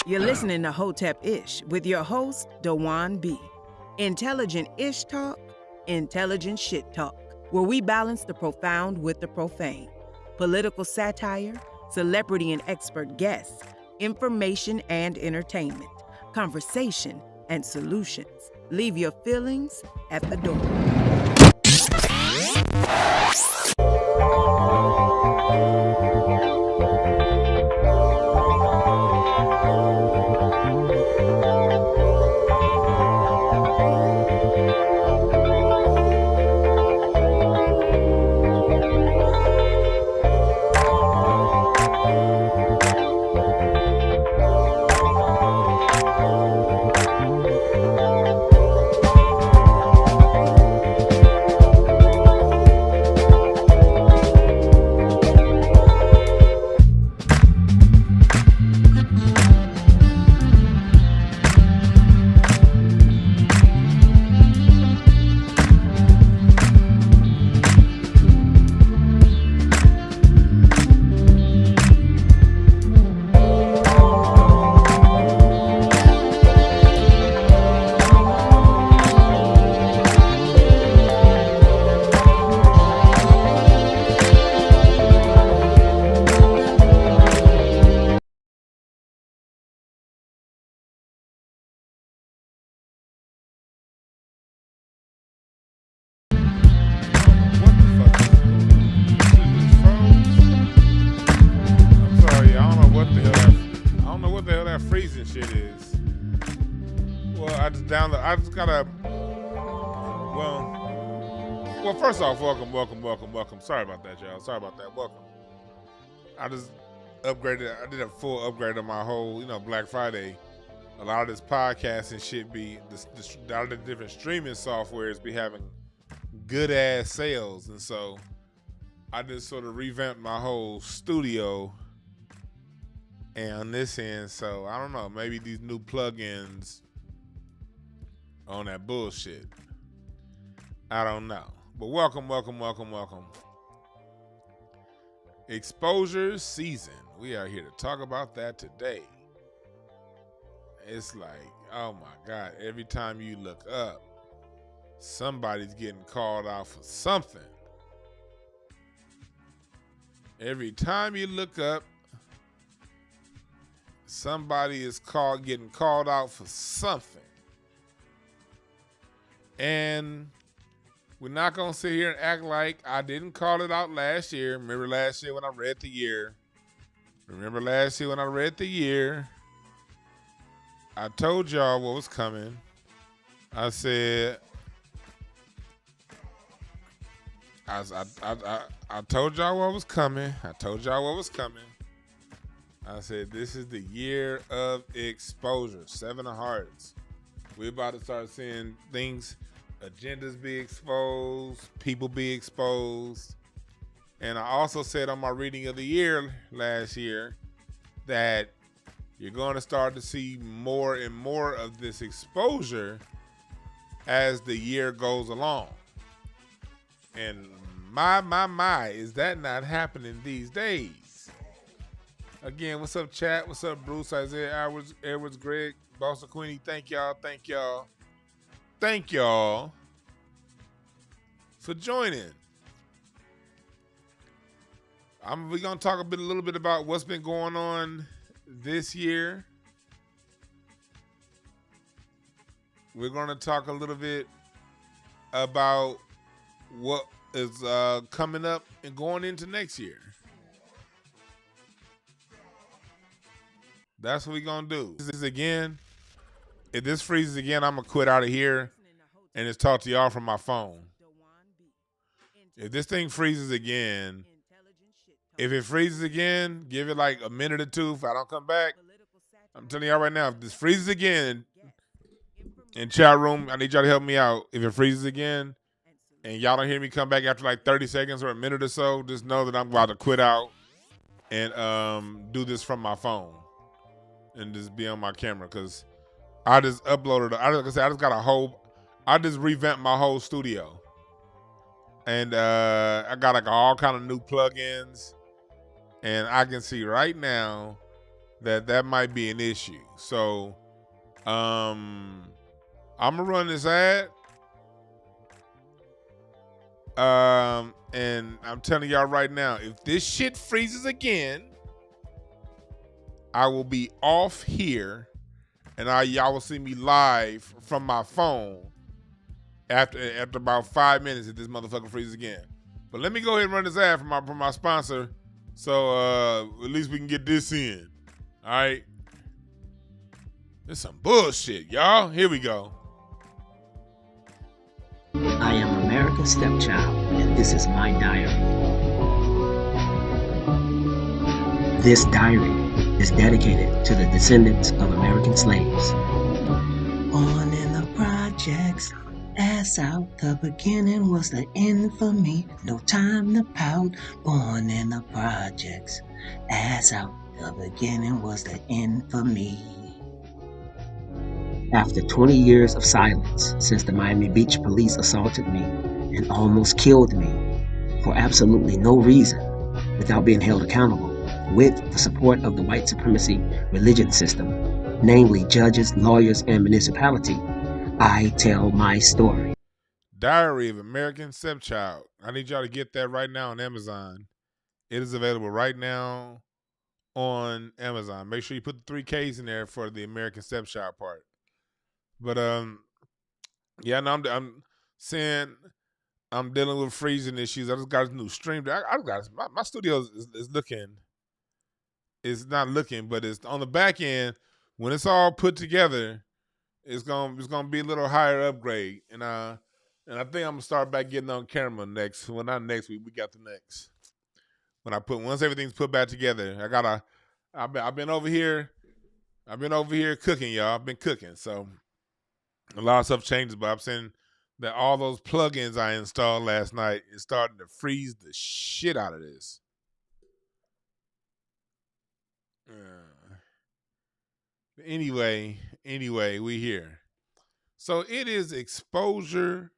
You're listening to Hotep Ish with your host, Dewan B. Intelligent Ish Talk, intelligent shit talk, where we balance the profound with the profane. Political satire, celebrity and expert guests, information and entertainment, conversation and solutions. Leave your feelings at the door. Freezing shit is. Well, I just gotta. Well, first off, welcome. Sorry about that, y'all. Sorry about that. Welcome. I just upgraded. I did a full upgrade on my whole, Black Friday. A lot of this podcasting shit be a lot of the different streaming softwares be having good ass sales, and so I just sort of revamped my whole studio. And on this end, so I don't know, maybe these new plugins on that bullshit. I don't know. But welcome. Exposure season. We are here to talk about that today. It's like, oh my God, every time you look up, somebody's getting called out for something. Every time you look up, somebody is getting called out for something. And we're not going to sit here and act like I didn't call it out last year. Remember last year when I read the year? I told y'all what was coming. I said, I told y'all what was coming. I said, this is the year of exposure. 7 of Hearts. We're about to start seeing things, agendas be exposed, people be exposed. And I also said on my reading of the year last year that you're going to start to see more and more of this exposure as the year goes along. And my, is that not happening these days? Again, what's up, chat? What's up, Bruce, Isaiah, Edwards, Greg, Boston Queenie? Thank y'all for joining. We're going to talk a little bit about what's been going on this year. We're going to talk a little bit about what is coming up and going into next year. That's what we're going to do. If this freezes again, I'm going to quit out of here and just talk to y'all from my phone. If this thing freezes again, give it like a minute or two. If I don't come back, I'm telling y'all right now, if this freezes again in chat room, I need y'all to help me out. If it freezes again and y'all don't hear me come back after like 30 seconds or a minute or so, just know that I'm about to quit out and do this from my phone. And just be on my camera because I just uploaded. I just revamped my whole studio, and I got like all kind of new plugins, and I can see right now that might be an issue. So I'm gonna run this ad. And I'm telling y'all right now, if this shit freezes again, I will be off here, and y'all will see me live from my phone after about 5 minutes if this motherfucker freezes again. But let me go ahead and run this ad from my sponsor, so at least we can get this in. All right. This some bullshit, y'all. Here we go. I am America's stepchild, and this is my diary. This diary is dedicated to the descendants of American slaves. Born in the projects, ass out, the beginning was the end for me. No time to pout. Born in the projects, ass out, the beginning was the end for me. After 20 years of silence since the Miami Beach police assaulted me and almost killed me for absolutely no reason without being held accountable, with the support of the white supremacy religion system, namely judges, lawyers, and municipality, I tell my story. Diary of American Stepchild. I need y'all to get that right now on Amazon. It is available right now on Amazon. Make sure you put the 3 Ks in there for the American Stepchild part. But yeah, no, I'm saying I'm dealing with freezing issues. I just got a new stream. I got my studio is looking. It's not looking, but it's on the back end. When it's all put together, it's gonna be a little higher upgrade. And I think I'm gonna start back getting on camera next. Well, not next week. We got the next. Once everything's put back together, I've been over here cooking, y'all. I've been cooking, so a lot of stuff changes. But I'm saying that all those plugins I installed last night is starting to freeze the shit out of this. Anyway, we here. So it is exposure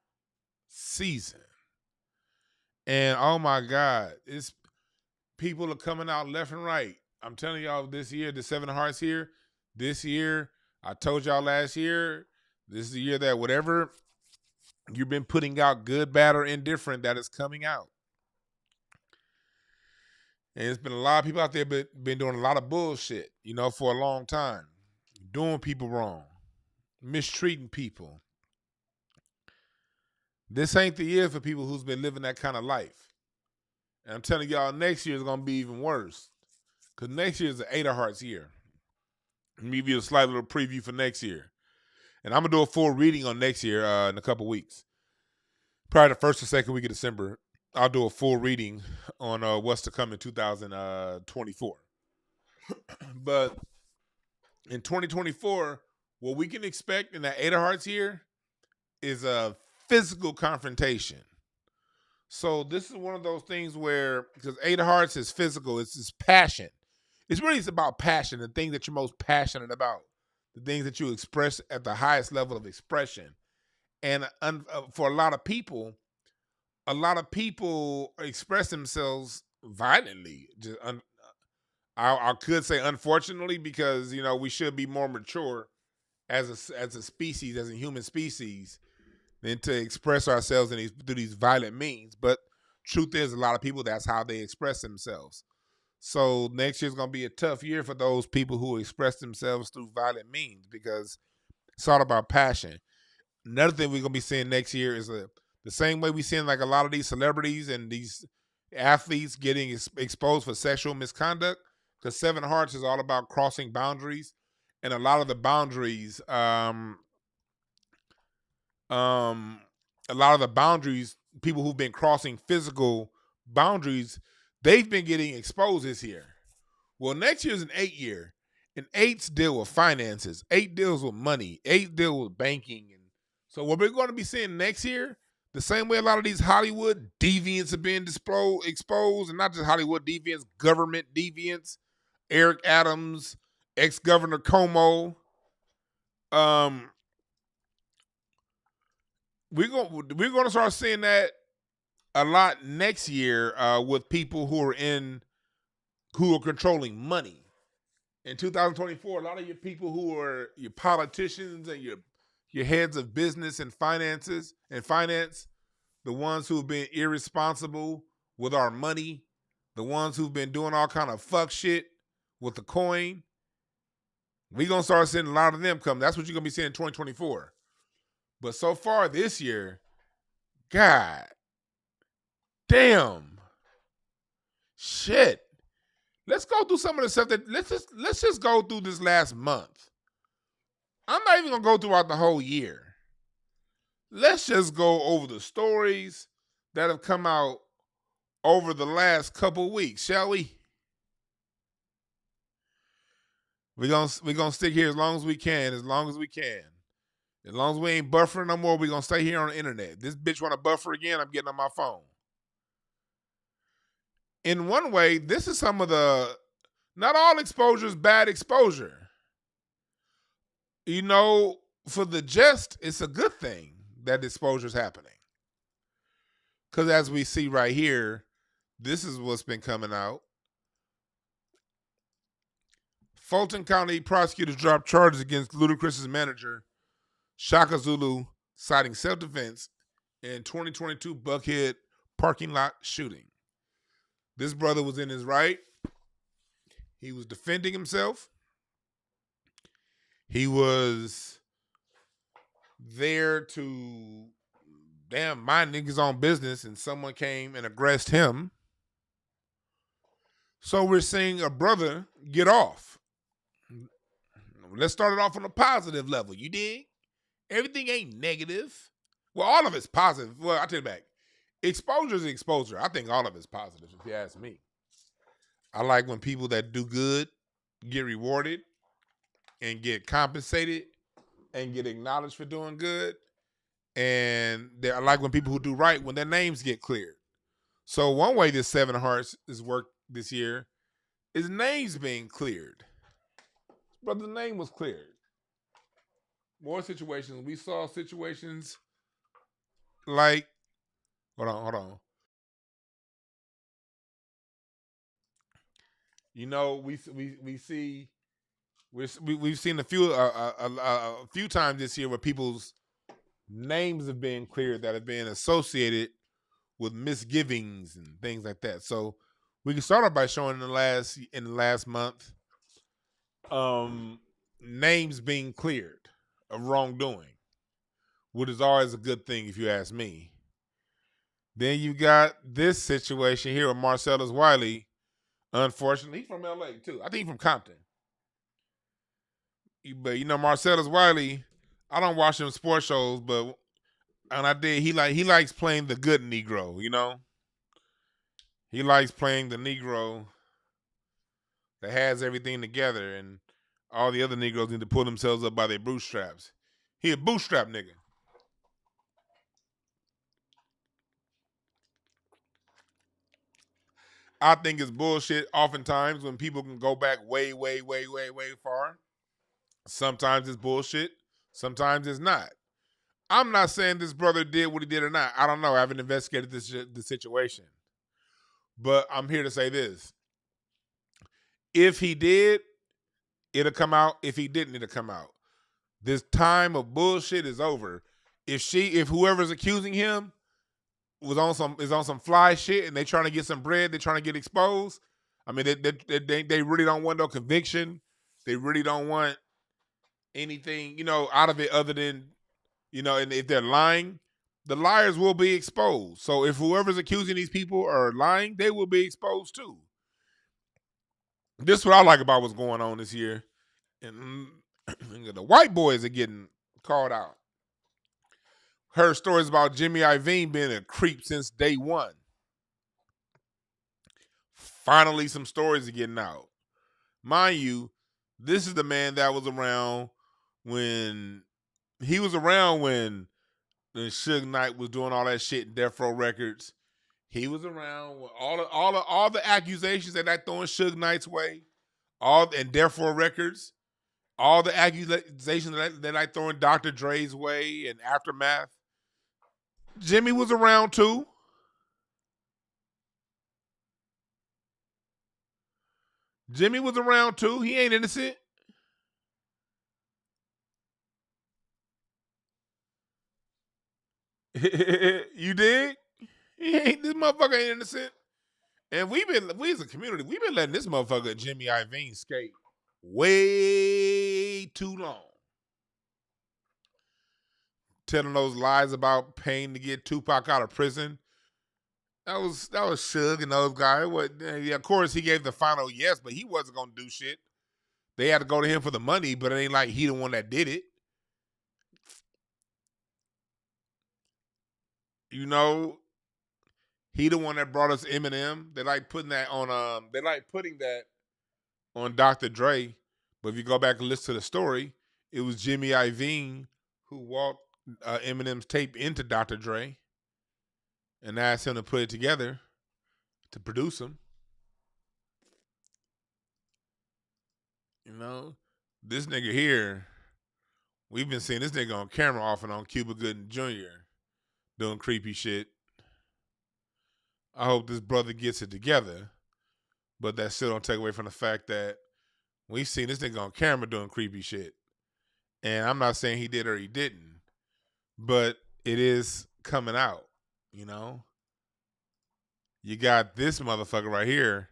season. And oh my God, people are coming out left and right. I'm telling y'all, this year, the 7 Hearts here, this year, I told y'all last year, this is the year that whatever you've been putting out, good, bad, or indifferent, that is coming out. And there's been a lot of people out there been doing a lot of bullshit, for a long time. Doing people wrong. Mistreating people. This ain't the year for people who's been living that kind of life. And I'm telling y'all, next year is going to be even worse. Because next year is the 8 of Hearts year. Let me give you a slight little preview for next year. And I'm going to do a full reading on next year in a couple weeks. Probably the first or second week of December, I'll do a full reading on what's to come in 2024. But in 2024, what we can expect in that 8 of Hearts year is a physical confrontation. So this is one of those things where, because 8 of Hearts is physical, it's passion. It's about passion, the things that you're most passionate about, the things that you express at the highest level of expression. And for a lot of people express themselves violently. I could say unfortunately, because we should be more mature as a species, as a human species, than to express ourselves through these violent means. But truth is, a lot of people, that's how they express themselves. So next year's going to be a tough year for those people who express themselves through violent means, because it's all about passion. Another thing we're going to be seeing next year is the same way we're seeing like a lot of these celebrities and these athletes getting exposed for sexual misconduct, because 7 Hearts is all about crossing boundaries. And a lot of the boundaries, people who've been crossing physical boundaries, they've been getting exposed this year. Well, next year's an 8 year, and 8s deal with finances. 8 deals with money. 8 deal with banking. And so what we're going to be seeing next year, the same way a lot of these Hollywood deviants are being exposed, and not just Hollywood deviants, government deviants, Eric Adams, ex-Governor Cuomo. We're going to start seeing that a lot next year with people who are controlling money in 2024, a lot of your people who are your politicians and your heads of business and finance, the ones who've been irresponsible with our money, the ones who've been doing all kind of fuck shit with the coin, we gonna start seeing a lot of them come. That's what you're gonna be seeing in 2024. But so far this year, God damn, shit. Let's go through some of the stuff that let's just go through this last month. I'm not even gonna go throughout the whole year. Let's just go over the stories that have come out over the last couple weeks, shall we? We're gonna stick here as long as we can, As long as we ain't buffering no more, we're gonna stay here on the internet. This bitch wanna buffer again, I'm getting on my phone. In one way, this is some of the, not all exposure is bad exposure. You know, for the just, it's a good thing that exposure is happening. Because as we see right here, this is what's been coming out. Fulton County prosecutors dropped charges against Ludacris's manager, Shaka Zulu, citing self-defense in 2022 Buckhead parking lot shooting. This brother was in his right. He was defending himself. He was there to mind his own business, and someone came and aggressed him. So we're seeing a brother get off. Let's start it off on a positive level. You dig? Everything ain't negative. Well, all of it's positive. Well, I'll tell you back. Exposure is exposure. I think all of it's positive, if you ask me. I like when people that do good get rewarded and get compensated and get acknowledged for doing good. And I like when people who do right, when their names get cleared. So one way this Seven Hearts has worked this year is names being cleared. Brother's name was cleared. More situations. We saw situations like, hold on. You know, we've seen a few times this year where people's names have been cleared that have been associated with misgivings and things like that. So we can start off by showing in the last month names being cleared of wrongdoing, which is always a good thing if you ask me. Then you got this situation here with Marcellus Wiley. Unfortunately, he's from LA too. I think he's from Compton. But you know, Marcellus Wiley, I don't watch him sports shows, and I did. He likes playing the good Negro. You know, he likes playing the Negro that has everything together, and all the other Negroes need to pull themselves up by their bootstraps. He a bootstrap nigga. I think it's bullshit oftentimes when people can go back way, way, way, way, way far. Sometimes it's bullshit. Sometimes it's not. I'm not saying this brother did what he did or not. I don't know. I haven't investigated the situation. But I'm here to say this. If he did, it'll come out. If he didn't, it'll come out. This time of bullshit is over. If whoever's accusing him is on some fly shit and they trying to get some bread, they trying to get exposed. I mean, they really don't want no conviction. They really don't want anything, you know, out of it other than, you know, and if they're lying, the liars will be exposed. So if whoever's accusing these people are lying, they will be exposed too. This is what I like about what's going on this year. And the white boys are getting called out. Heard stories about Jimmy Iovine being a creep since day one. Finally, some stories are getting out. Mind you, this is the man that was around when Suge Knight was doing all that shit in Death Row Records. He was around with all the accusations that I throwing Suge Knight's way, and Death Row Records, all the accusations that I throwing Dr. Dre's way and Aftermath. Jimmy was around too. Jimmy was around too. He ain't innocent. You dig? This motherfucker ain't innocent. And we as a community, we've been letting this motherfucker Jimmy Iovine skate way too long. Telling those lies about paying to get Tupac out of prison. That was Suge and those guys. Of course, he gave the final yes, but he wasn't gonna do shit. They had to go to him for the money, but it ain't like he the one that did it. You know, he the one that brought us Eminem. They like putting that on Dr. Dre. But if you go back and listen to the story, it was Jimmy Iovine who walked Eminem's tape into Dr. Dre and asked him to put it together to produce him. You know, this nigga here, we've been seeing this nigga on camera off and on Cuba Gooding Jr. doing creepy shit. I hope this brother gets it together, but that still don't take away from the fact that we've seen this nigga on camera doing creepy shit. And I'm not saying he did or he didn't, but it is coming out, you know? You got this motherfucker right here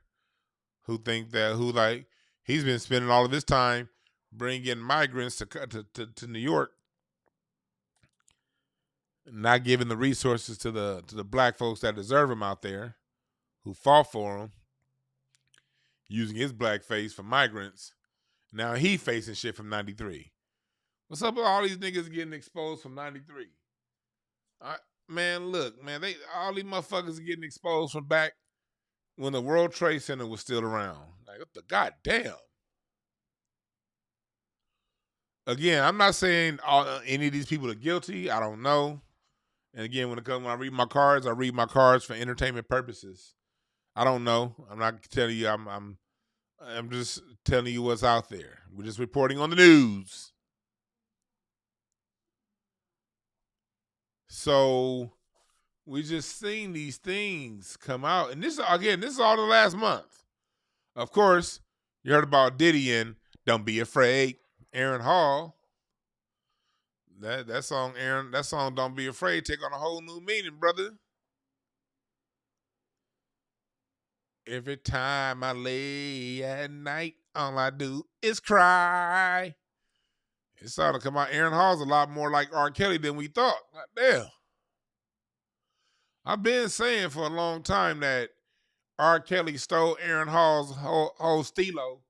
who he's been spending all of his time bringing migrants to New York, not giving the resources to the black folks that deserve him out there, who fought for him, using his black face for migrants. Now he facing shit from 93. What's up with all these niggas getting exposed from 93? Man, look, man, all these motherfuckers are getting exposed from back when the World Trade Center was still around. Like, what the goddamn? Again, I'm not saying any of these people are guilty. I don't know. And again, when I read my cards for entertainment purposes. I don't know. I'm not telling you. I'm just telling you what's out there. We're just reporting on the news. So we just seen these things come out, and this is all the last month. Of course, you heard about Diddy and "Don't Be Afraid," Aaron Hall. That song, "Don't Be Afraid," take on a whole new meaning, brother. Every time I lay at night, all I do is cry. It started to come out. Aaron Hall's a lot more like R. Kelly than we thought. God damn. I've been saying for a long time that R. Kelly stole Aaron Hall's whole stilo.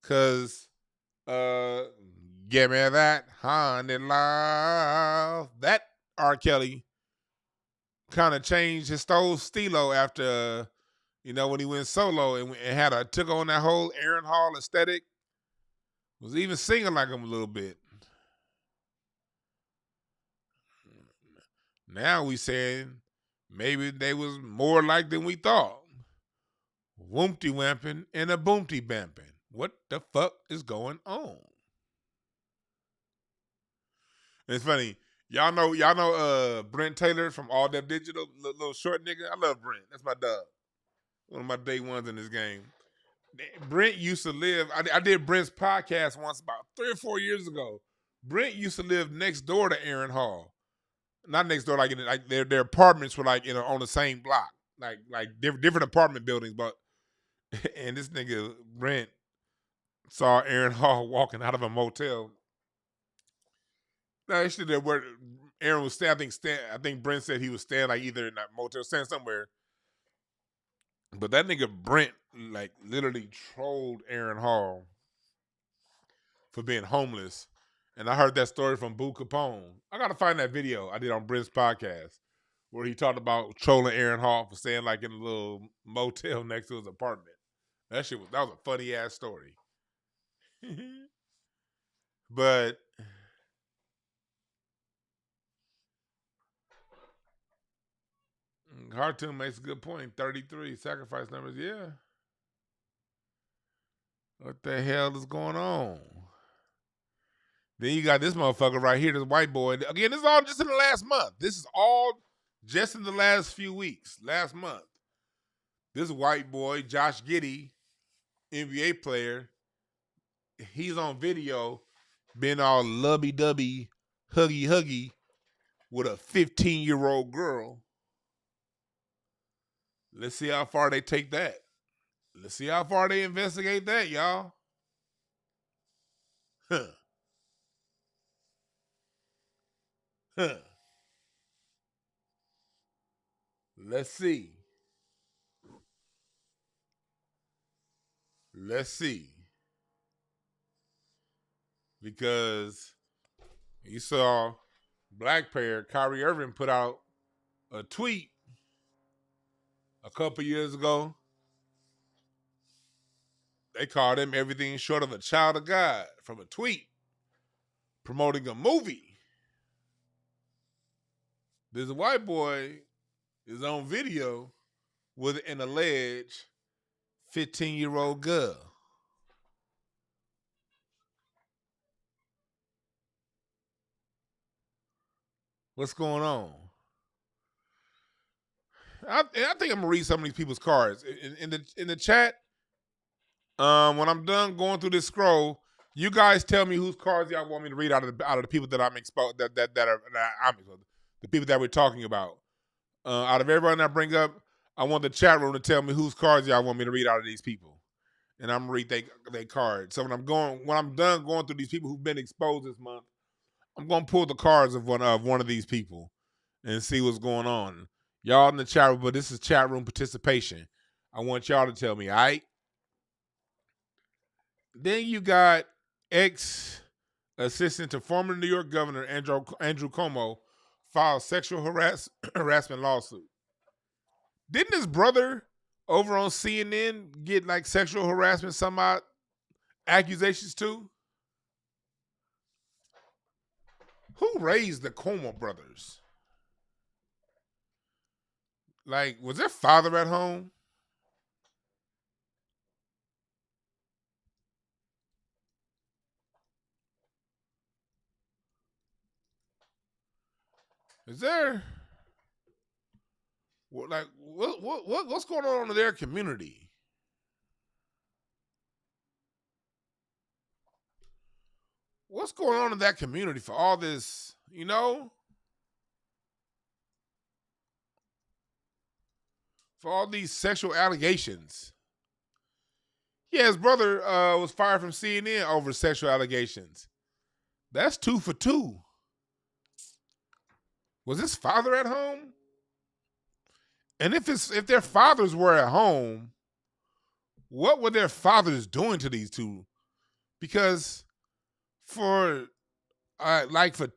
Cause give me that honey love. That R. Kelly kind of changed his whole stilo after, when he went solo and took on that whole Aaron Hall aesthetic. Was even singing like him a little bit. Now we saying maybe they was more like than we thought. Woompty wamping and a boomty bamping. What the fuck is going on? And it's funny. Y'all know Brent Taylor from All That Digital, little short nigga. I love Brent. That's my dog. One of my day ones in this game. Brent used to live. I did Brent's podcast once about 3 or 4 years ago. Brent used to live next door to Aaron Hall. Not next door, like their apartments were like on the same block, like different apartment buildings. But and this nigga Brent saw Aaron Hall walking out of a motel. No, actually, where Aaron was staying. I think Brent said he was staying like either in that motel, staying somewhere. But that nigga Brent like literally trolled Aaron Hall for being homeless. And I heard that story from Boo Capone. I gotta find that video I did on Brent's podcast where he talked about trolling Aaron Hall for staying like in a little motel next to his apartment. That was a funny ass story. But Cartoon makes a good point. 33 sacrifice numbers, yeah. What the hell is going on? Then you got this motherfucker right here, this white boy. Again, this is all just in the last month. This is all just in the last few weeks, last month. This white boy, Josh Giddey, NBA player, he's on video being all lovey-dovey, huggy with a 15-year-old girl. Let's see how far they take that. Let's see how far they investigate that, y'all. Huh. Huh. Let's see. Let's see. Because you saw black player Kyrie Irving put out a tweet a couple years ago. They called him everything short of a child of God from a tweet promoting a movie. This white boy is on video with an alleged 15-year-old girl. What's going on? I think I'm gonna read some of these people's cards in the chat. When I'm done going through this scroll, you guys tell me whose cards y'all want me to read out of the people that I'm exposed that I'm exposed, the people that we're talking about. Out of everyone that I bring up, I want the chat room to tell me whose cards y'all want me to read out of these people, and I'm gonna read their cards. So when I'm done going through these people who've been exposed this month, I'm gonna pull the cards of one of these people and see what's going on. Y'all in the chat room, but this is chat room participation. I want y'all to tell me, all right? Then you got ex-assistant to former New York Governor Andrew Cuomo filed sexual harassment lawsuit. Didn't his brother over on CNN get like sexual harassment, some accusations too? Who raised the Cuomo brothers? Like, was their father at home? Is there what's going on in their community? What's going on in that community for all this, you know? For all these sexual allegations. Yeah, his brother was fired from CNN over sexual allegations. That's 2 for 2. Was his father at home? And if their fathers were at home, what were their fathers doing to these two? Because for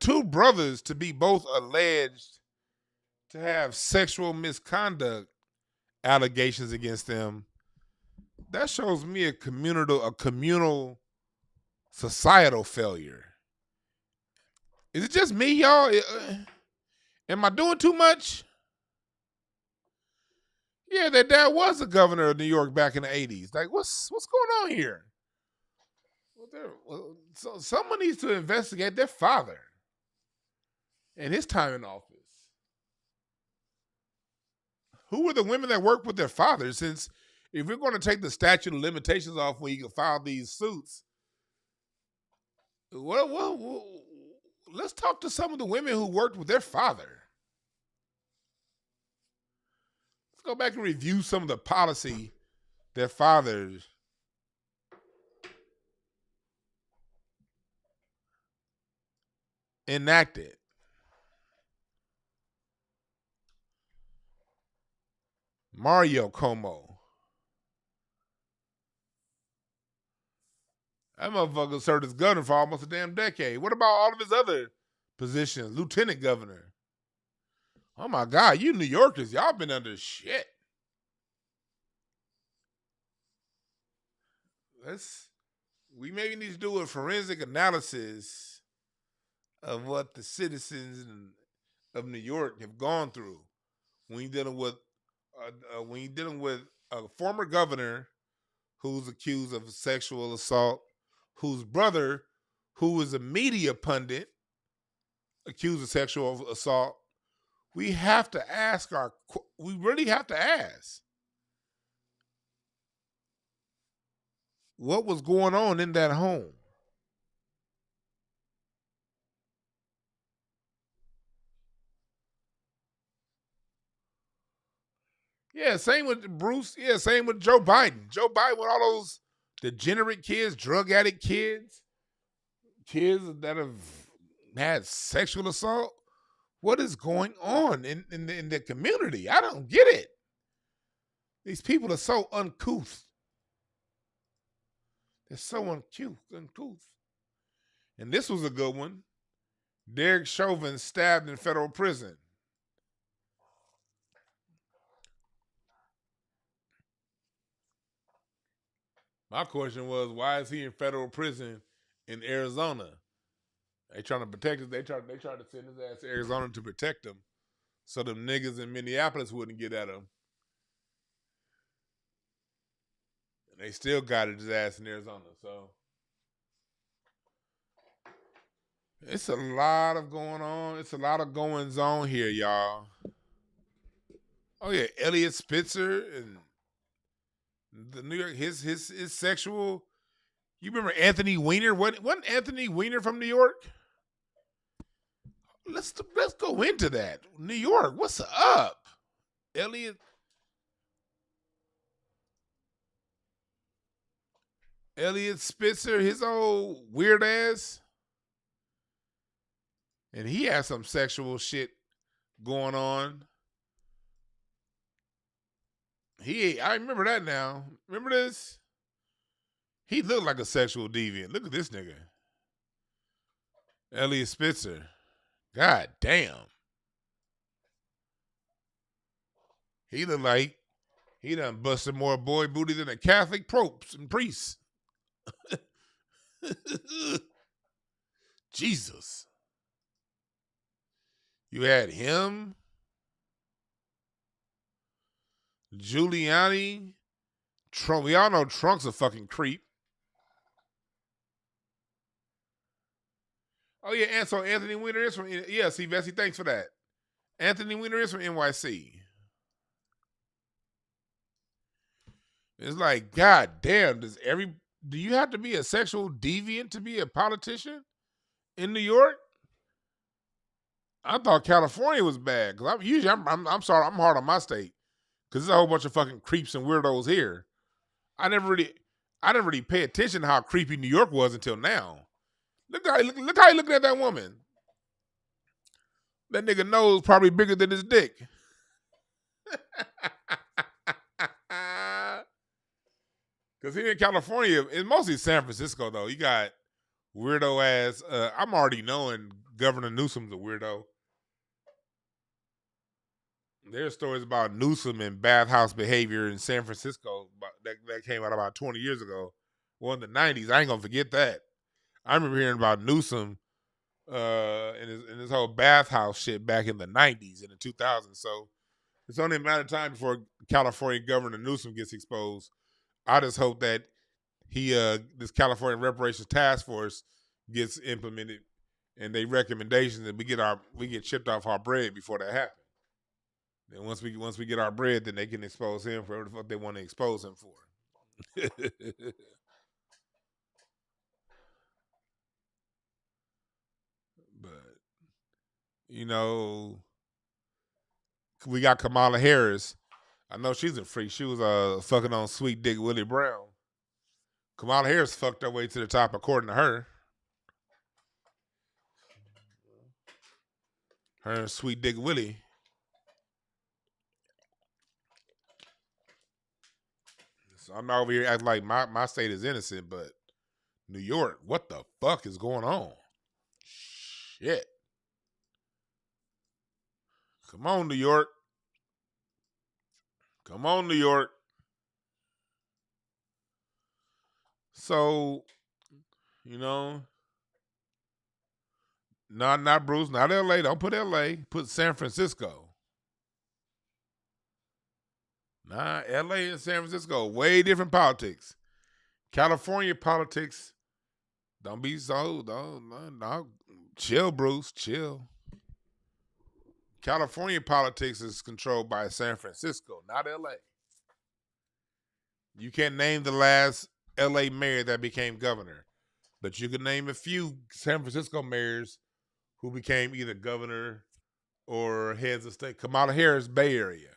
two brothers to be both alleged to have sexual misconduct allegations against them, that shows me a communal societal failure. Is it just me, y'all? Am I doing too much? Yeah, their dad was the governor of New York back in the 80s. Like, what's going on here? So someone needs to investigate their father and his time in office. Who were the women that worked with their fathers? Since if we're going to take the statute of limitations off when you can file these suits, let's talk to some of the women who worked with their father. Let's go back and review some of the policy their fathers enacted. Mario Cuomo. That motherfucker served as governor for almost a damn decade. What about all of his other positions? Lieutenant governor. Oh my God, you New Yorkers, y'all been under shit. We maybe need to do a forensic analysis of what the citizens of New York have gone through when you're dealing with a former governor who's accused of sexual assault, whose brother, who is a media pundit, accused of sexual assault. We really have to ask. what was going on in that home. Yeah, same with Bruce. Yeah, same with Joe Biden. Joe Biden with all those degenerate kids, drug addict kids, kids that have had sexual assault. What is going on in the community? I don't get it. These people are so uncouth. They're so uncouth. And this was a good one. Derek Chauvin stabbed in federal prison. My question was, why is he in federal prison in Arizona? They trying to protect us. They tried to send his ass to Arizona to protect him, so them niggas in Minneapolis wouldn't get at him. And they still got his ass in Arizona. So it's a lot of going on. It's a lot of goings on here, y'all. Oh yeah, Elliot Spitzer and the New York his sexual. You remember Anthony Weiner? Wasn't Anthony Weiner from New York? Let's go into that. New York, what's up? Elliot Spitzer, his old weird ass. And he had some sexual shit going on. I remember that now. Remember this? He looked like a sexual deviant. Look at this nigga. Elliot Spitzer. God damn. He looked like he done busted more boy booty than a Catholic popes and priests. Jesus. You had him, Giuliani, Trump. We all know Trump's a fucking creep. Oh yeah, and so Anthony Weiner is from see Bessie, thanks for that. Anthony Weiner is from NYC. It's like, God damn, do you have to be a sexual deviant to be a politician in New York? I thought California was bad because I'm sorry, I'm hard on my state because there's a whole bunch of fucking creeps and weirdos here. I didn't really pay attention to how creepy New York was until now. Look how he looking at that woman. That nigga nose probably bigger than his dick. Because here in California, it's mostly San Francisco though. You got weirdo ass. I'm already knowing Governor Newsom's a weirdo. There's stories about Newsom and bathhouse behavior in San Francisco that came out about 20 years ago. Well, in the 90s, I ain't gonna forget that. I remember hearing about Newsom and his whole bathhouse shit back in the 90s and the 2000s. So it's only a matter of time before California Governor Newsom gets exposed. I just hope that this California Reparations Task Force gets implemented and they recommendations and we get chipped off our bread before that happens. Then once we get our bread, then they can expose him for whatever the fuck they want to expose him for. But we got Kamala Harris. I know she's a freak. She was fucking on Sweet Dick Willie Brown. Kamala Harris fucked her way to the top, according to her. Her and Sweet Dick Willie. So I'm not over here acting like my state is innocent, but New York, what the fuck is going on? Shit. Come on, New York. Come on, New York. So, not Bruce, not LA. Don't put LA. Put San Francisco. Nah, LA and San Francisco, way different politics. California politics, don't be so, no. Chill, Bruce, chill. California politics is controlled by San Francisco, not LA. You can't name the last LA mayor that became governor. But you can name a few San Francisco mayors who became either governor or heads of state. Kamala Harris, Bay Area.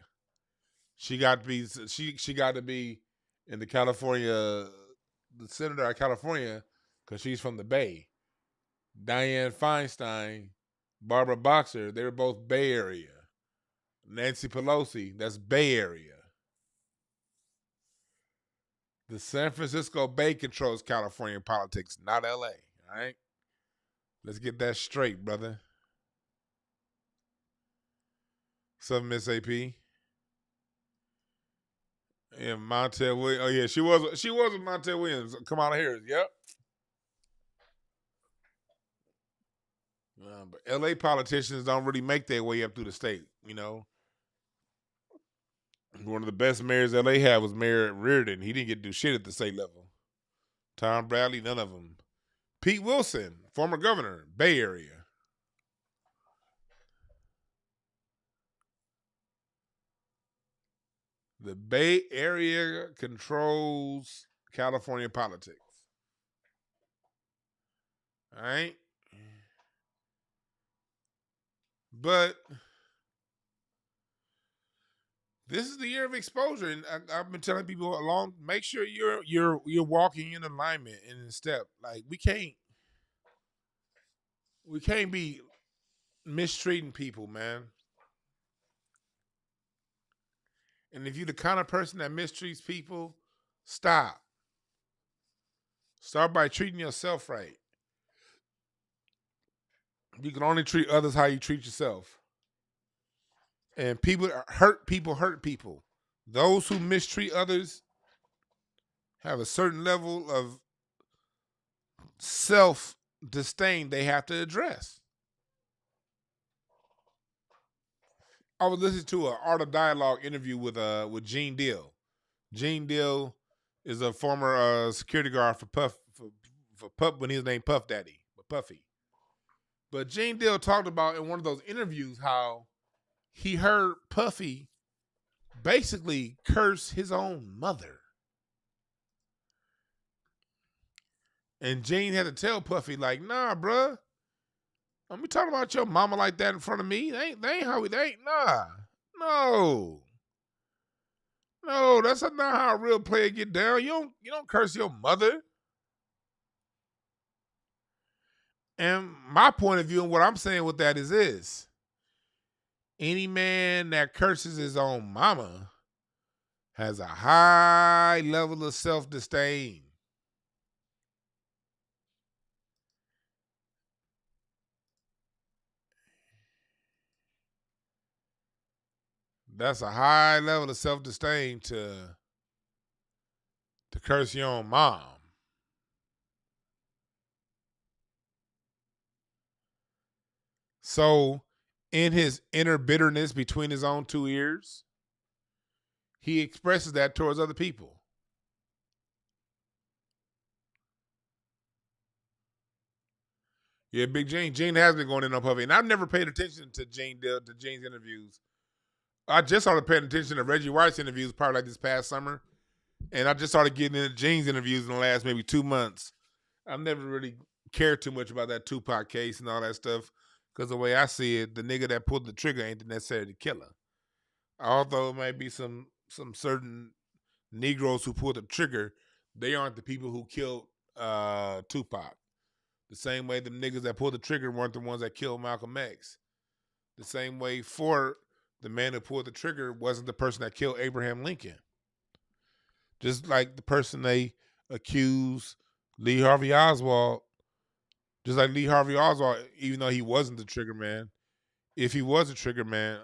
She got to be in the senator of California because she's from the Bay. Dianne Feinstein, Barbara Boxer, they were both Bay Area. Nancy Pelosi, that's Bay Area. The San Francisco Bay controls California politics, not LA. All right? Let's get that straight, brother. What's up, Miss AP? Yeah, Montel Williams. Oh yeah, she was with Montel Williams. Kamala Harris. Yep. But LA politicians don't really make their way up through the state. You know, one of the best mayors LA had was Mayor Reardon. He didn't get to do shit at the state level. Tom Bradley, none of them. Pete Wilson, former governor, Bay Area. The Bay Area controls California politics. All right? But this is the year of exposure, and I've been telling people along. Make sure you're walking in alignment and in step. Like we can't be mistreating people, man. And if you're the kind of person that mistreats people, stop. Start by treating yourself right. You can only treat others how you treat yourself. And hurt people. Those who mistreat others have a certain level of self-disdain they have to address. I was listening to an Art of Dialogue interview with Gene Deal. Gene Deal is a former security guard for Puff when he was named Puff Daddy, Puffy. But Gene Deal talked about in one of those interviews how he heard Puffy basically curse his own mother. And Gene had to tell Puffy, like, nah, bruh. Don't be talking about your mama like that in front of me. They ain't how we, nah. No, that's not how a real player get down. You don't curse your mother. And my point of view and what I'm saying with that is this. Any man that curses his own mama has a high level of self-disdain. That's a high level of self-disdain to curse your own mom. So, in his inner bitterness between his own two ears, he expresses that towards other people. Yeah, Big Gene. Gene has been going in on Puffy. And I've never paid attention to Gene's interviews. I just started paying attention to Reggie White's interviews probably like this past summer. And I just started getting into Gene's interviews in the last maybe 2 months. I've never really cared too much about that Tupac case and all that stuff. Because the way I see it, the nigga that pulled the trigger ain't necessarily the killer. Although it might be some certain Negroes who pulled the trigger, they aren't the people who killed Tupac. The same way the niggas that pulled the trigger weren't the ones that killed Malcolm X. The same way Ford, the man who pulled the trigger, wasn't the person that killed Abraham Lincoln. Just like the person they accused Lee Harvey Oswald, just like Lee Harvey Oswald, even though he wasn't the trigger man, if he was a trigger man,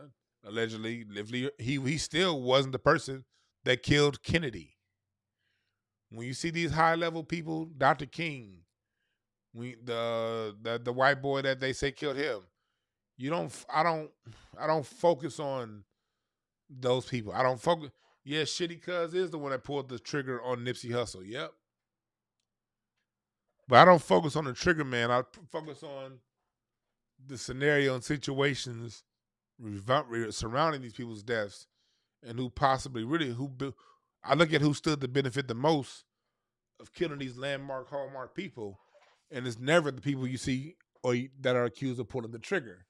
allegedly, he still wasn't the person that killed Kennedy. When you see these high-level people, Dr. King, the white boy that they say killed him, I don't focus on those people. I don't focus. Yeah, Shitty Cuz is the one that pulled the trigger on Nipsey Hussle. Yep. But I don't focus on the trigger man. I focus on the scenario and situations surrounding these people's deaths and who possibly I look at who stood to benefit the most of killing these landmark, hallmark people, and it's never the people you see or that are accused of pulling the trigger.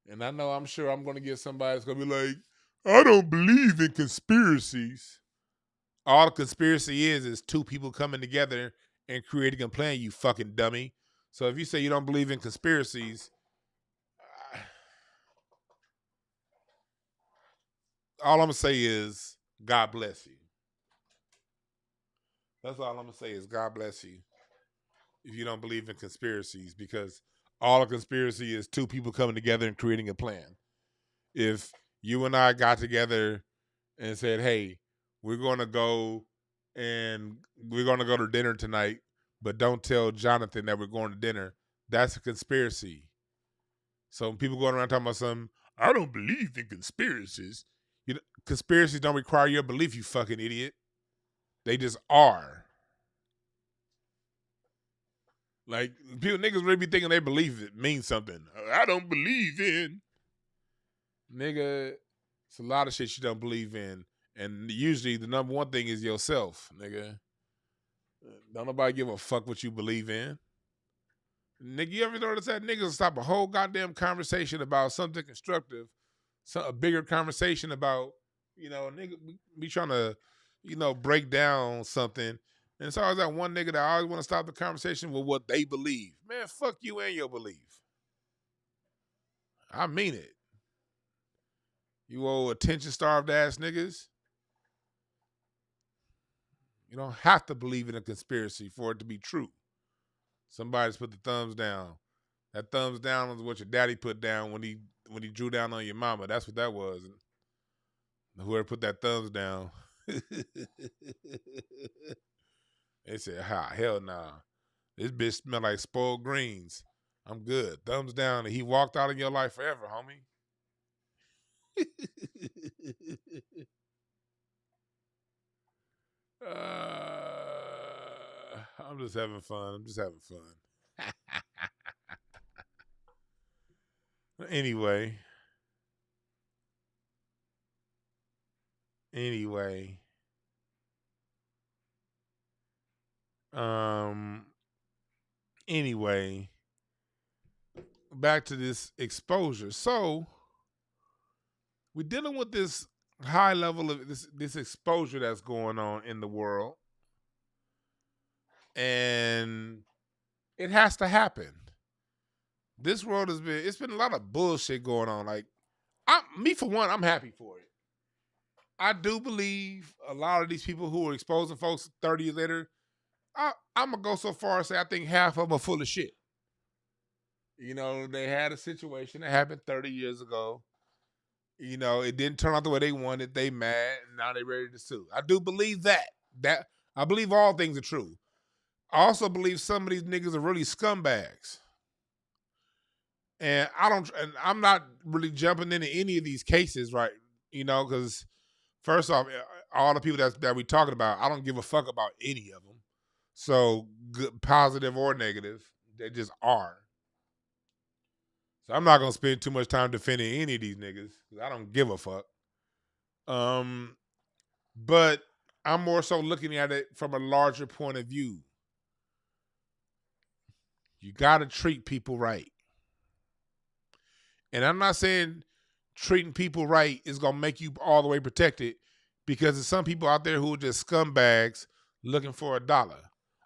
And I know, I'm sure I'm going to get somebody that's going to be like, I don't believe in conspiracies. All a conspiracy is two people coming together and creating a plan, you fucking dummy. So if you say you don't believe in conspiracies, all I'm going to say is, God bless you. That's all I'm going to say is, God bless you if you don't believe in conspiracies, because all a conspiracy is two people coming together and creating a plan. If you and I got together and said, hey, we're going to go to dinner tonight, but don't tell Jonathan that we're going to dinner, that's a conspiracy. So when people going around talking about something, I don't believe in conspiracies. Conspiracies don't require your belief, you fucking idiot. They just are. Like, people, niggas really be thinking they believe it means something. I don't believe in. Nigga, it's a lot of shit you don't believe in. And usually the number one thing is yourself, nigga. Don't nobody give a fuck what you believe in. Nigga, you ever notice that niggas stop a whole goddamn conversation about something constructive, a bigger conversation about, nigga, be trying to, break down something. And it's always that one nigga that always want to stop the conversation with what they believe. Man, fuck you and your belief. I mean it. You old attention-starved ass niggas. You don't have to believe in a conspiracy for it to be true. Somebody's put the thumbs down. That thumbs down was what your daddy put down when he drew down on your mama. That's what that was. Whoever put that thumbs down, they said, hell nah. This bitch smell like spoiled greens. I'm good. Thumbs down. And he walked out of your life forever, homie. I'm just having fun. Anyway. Anyway, back to this exposure. So we're dealing with this high level of this exposure that's going on in the world, and it has to happen. This world it's been a lot of bullshit going on. Like, for one, I'm happy for it. I do believe a lot of these people who are exposing folks 30 years later, I'm going to go so far as say I think half of them are full of shit. They had a situation that happened 30 years ago. It didn't turn out the way they wanted. They mad, and now they ready to sue. I do believe that. I believe all things are true. I also believe some of these niggas are really scumbags. And I'm not really jumping into any of these cases, right? Because first off, all the people that we talking about, I don't give a fuck about any of them. So, good, positive or negative, they just are. So I'm not gonna spend too much time defending any of these niggas because I don't give a fuck. But I'm more so looking at it from a larger point of view. You gotta treat people right. And I'm not saying treating people right is gonna make you all the way protected, because there's some people out there who are just scumbags looking for $1.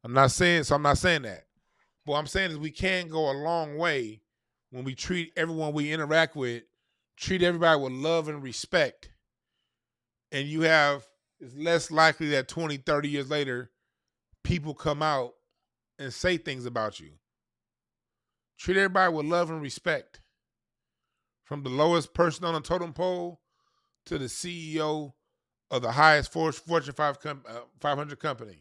I'm not saying that. What I'm saying is we can go a long way when we treat everyone we interact with, treat everybody with love and respect. And it's less likely that 20, 30 years later, people come out and say things about you. Treat everybody with love and respect. From the lowest person on the totem pole to the CEO of the highest Fortune 500 company.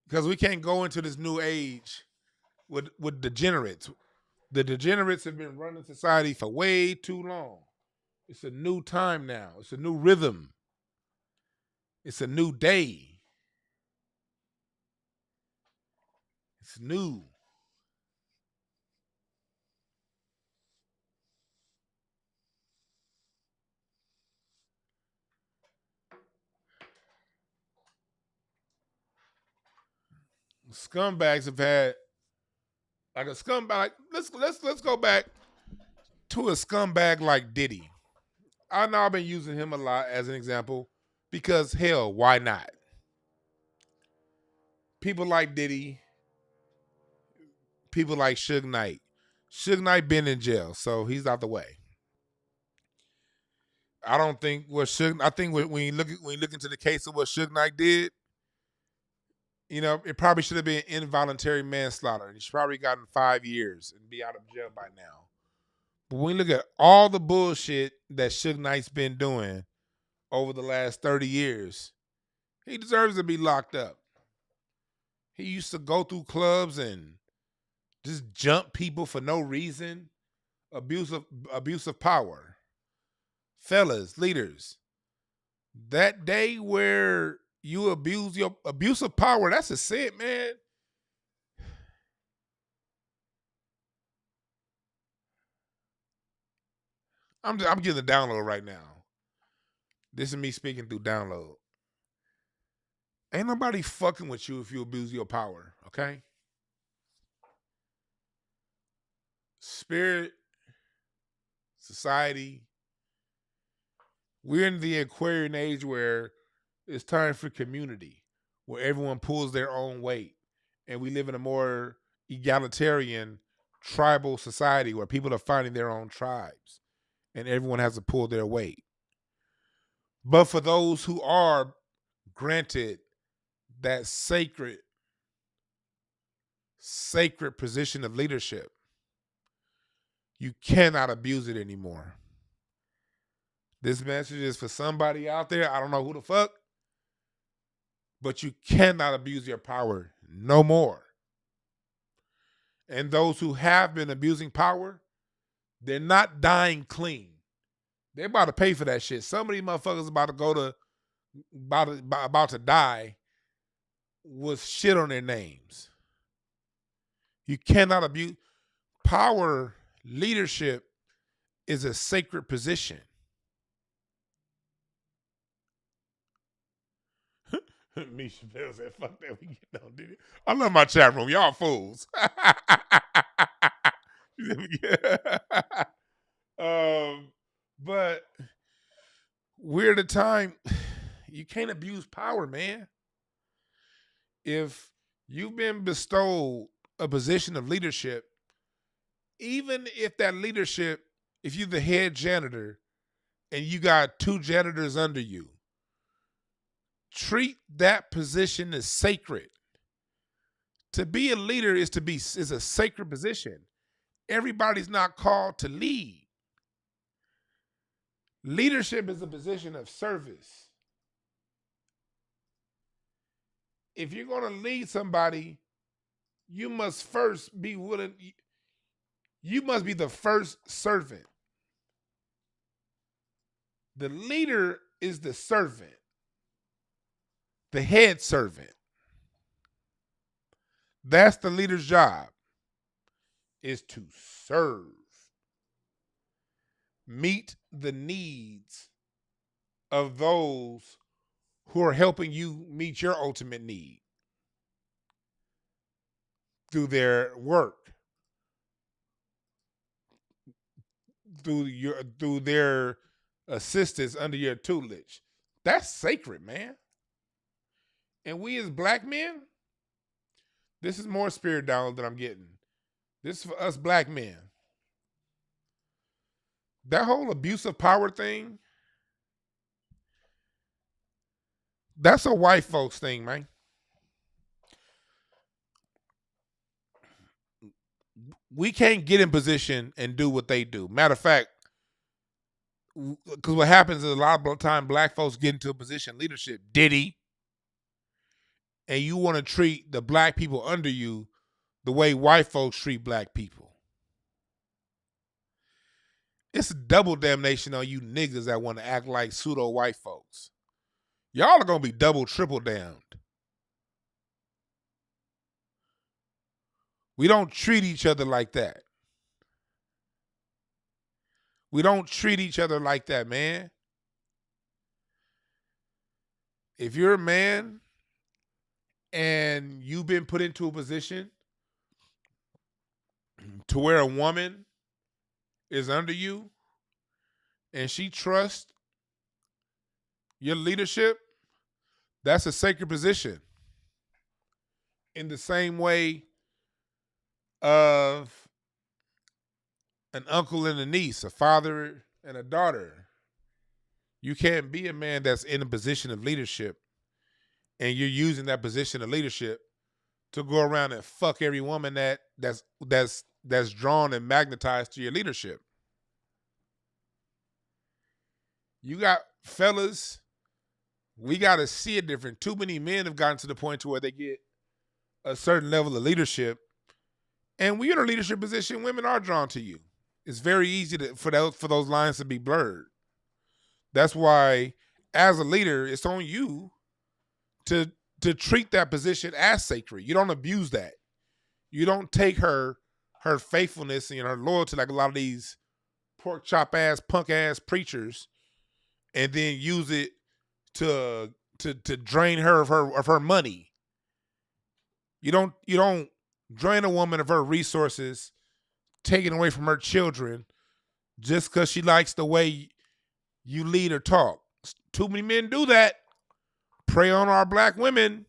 Because we can't go into this new age with degenerates. The degenerates have been running society for way too long. It's a new time now. It's a new rhythm. It's a new day. It's new. scumbags have had like a scumbag. Let's go back to a scumbag like Diddy. I know I've been using him a lot as an example because hell, why not? People like Diddy, people like Suge Knight. Suge Knight been in jail, so he's out the way. I don't think what Suge. I think when you look into the case of what Suge Knight did, you know, it probably should have been involuntary manslaughter. He's probably gotten 5 years and be out of jail by now. But when you look at all the bullshit that Suge Knight's been doing over the last 30 years, he deserves to be locked up. He used to go through clubs and just jump people for no reason. Abuse of power. Fellas, leaders, that day where you abuse your abuse of power, that's a sin, man. I'm getting the download right now. This is me speaking through download. Ain't nobody fucking with you if you abuse your power, okay? Spirit, society, we're in the Aquarian age where it's time for community, where everyone pulls their own weight. And we live in a more egalitarian, tribal society where people are finding their own tribes and everyone has to pull their weight. But for those who are granted that sacred position of leadership, you cannot abuse it anymore. This message is for somebody out there. I don't know who the fuck, but you cannot abuse your power no more. And those who have been abusing power, they're not dying clean. They're about to pay for that shit. Some of these motherfuckers about to die with shit on their names. You cannot abuse power. Leadership is a sacred position. Misha Bell said, fuck that, we get on, did it? I love my chat room. Y'all fools. But we're at a time, you can't abuse power, man. If you've been bestowed a position of leadership, even if that leadership, if you're the head janitor and you got 2 janitors under you, treat that position as sacred. To be a leader is a sacred position. Everybody's not called to lead. Leadership is a position of service. If you're going to lead somebody, you must first be willing. You must be the first servant. The leader is the servant, the head servant. That's the leader's job, is to serve. Meet the needs of those who are helping you meet your ultimate need through their work, through their assistance under your tutelage. That's sacred, man. And we as black men, this is more spirit download than I'm getting. This is for us black men. That whole abuse of power thing, that's a white folks thing, man. We can't get in position and do what they do. Matter of fact, because what happens is a lot of the time black folks get into a position of leadership, Diddy, and you want to treat the black people under you the way white folks treat black people. It's double damnation on you niggas that want to act like pseudo white folks. Y'all are going to be double, triple damned. We don't treat each other like that. We don't treat each other like that, man. If you're a man and you've been put into a position to where a woman is under you and she trusts your leadership, that's a sacred position. In the same way of an uncle and a niece, a father and a daughter. You can't be a man that's in a position of leadership and you're using that position of leadership to go around and fuck every woman that's drawn and magnetized to your leadership. You got fellas, we got to see it different. Too many men have gotten to the point to where they get a certain level of leadership, and when you're in a leadership position, women are drawn to you. It's very easy for those lines to be blurred. That's why, as a leader, it's on you to treat that position as sacred. You don't abuse that. You don't take her faithfulness and her loyalty like a lot of these pork chop ass, punk ass preachers, and then use it to drain her of her money. You don't drain a woman of her resources, taking away from her children, just because she likes the way you lead or talk. Too many men do that. Prey on our black women,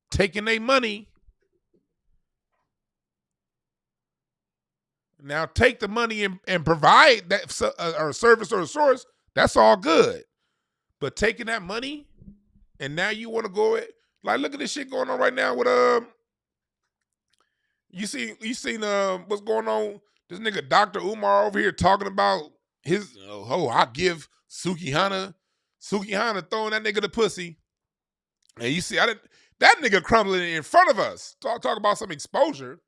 taking their money. Now take the money and provide that or service or a source. That's all good. But taking that money and now you want to go it, like, look at this shit going on right now with you seen what's going on? This nigga Dr. Umar over here talking about his I give Sukihana throwing that nigga the pussy. And you see that nigga crumbling in front of us. Talk about some exposure.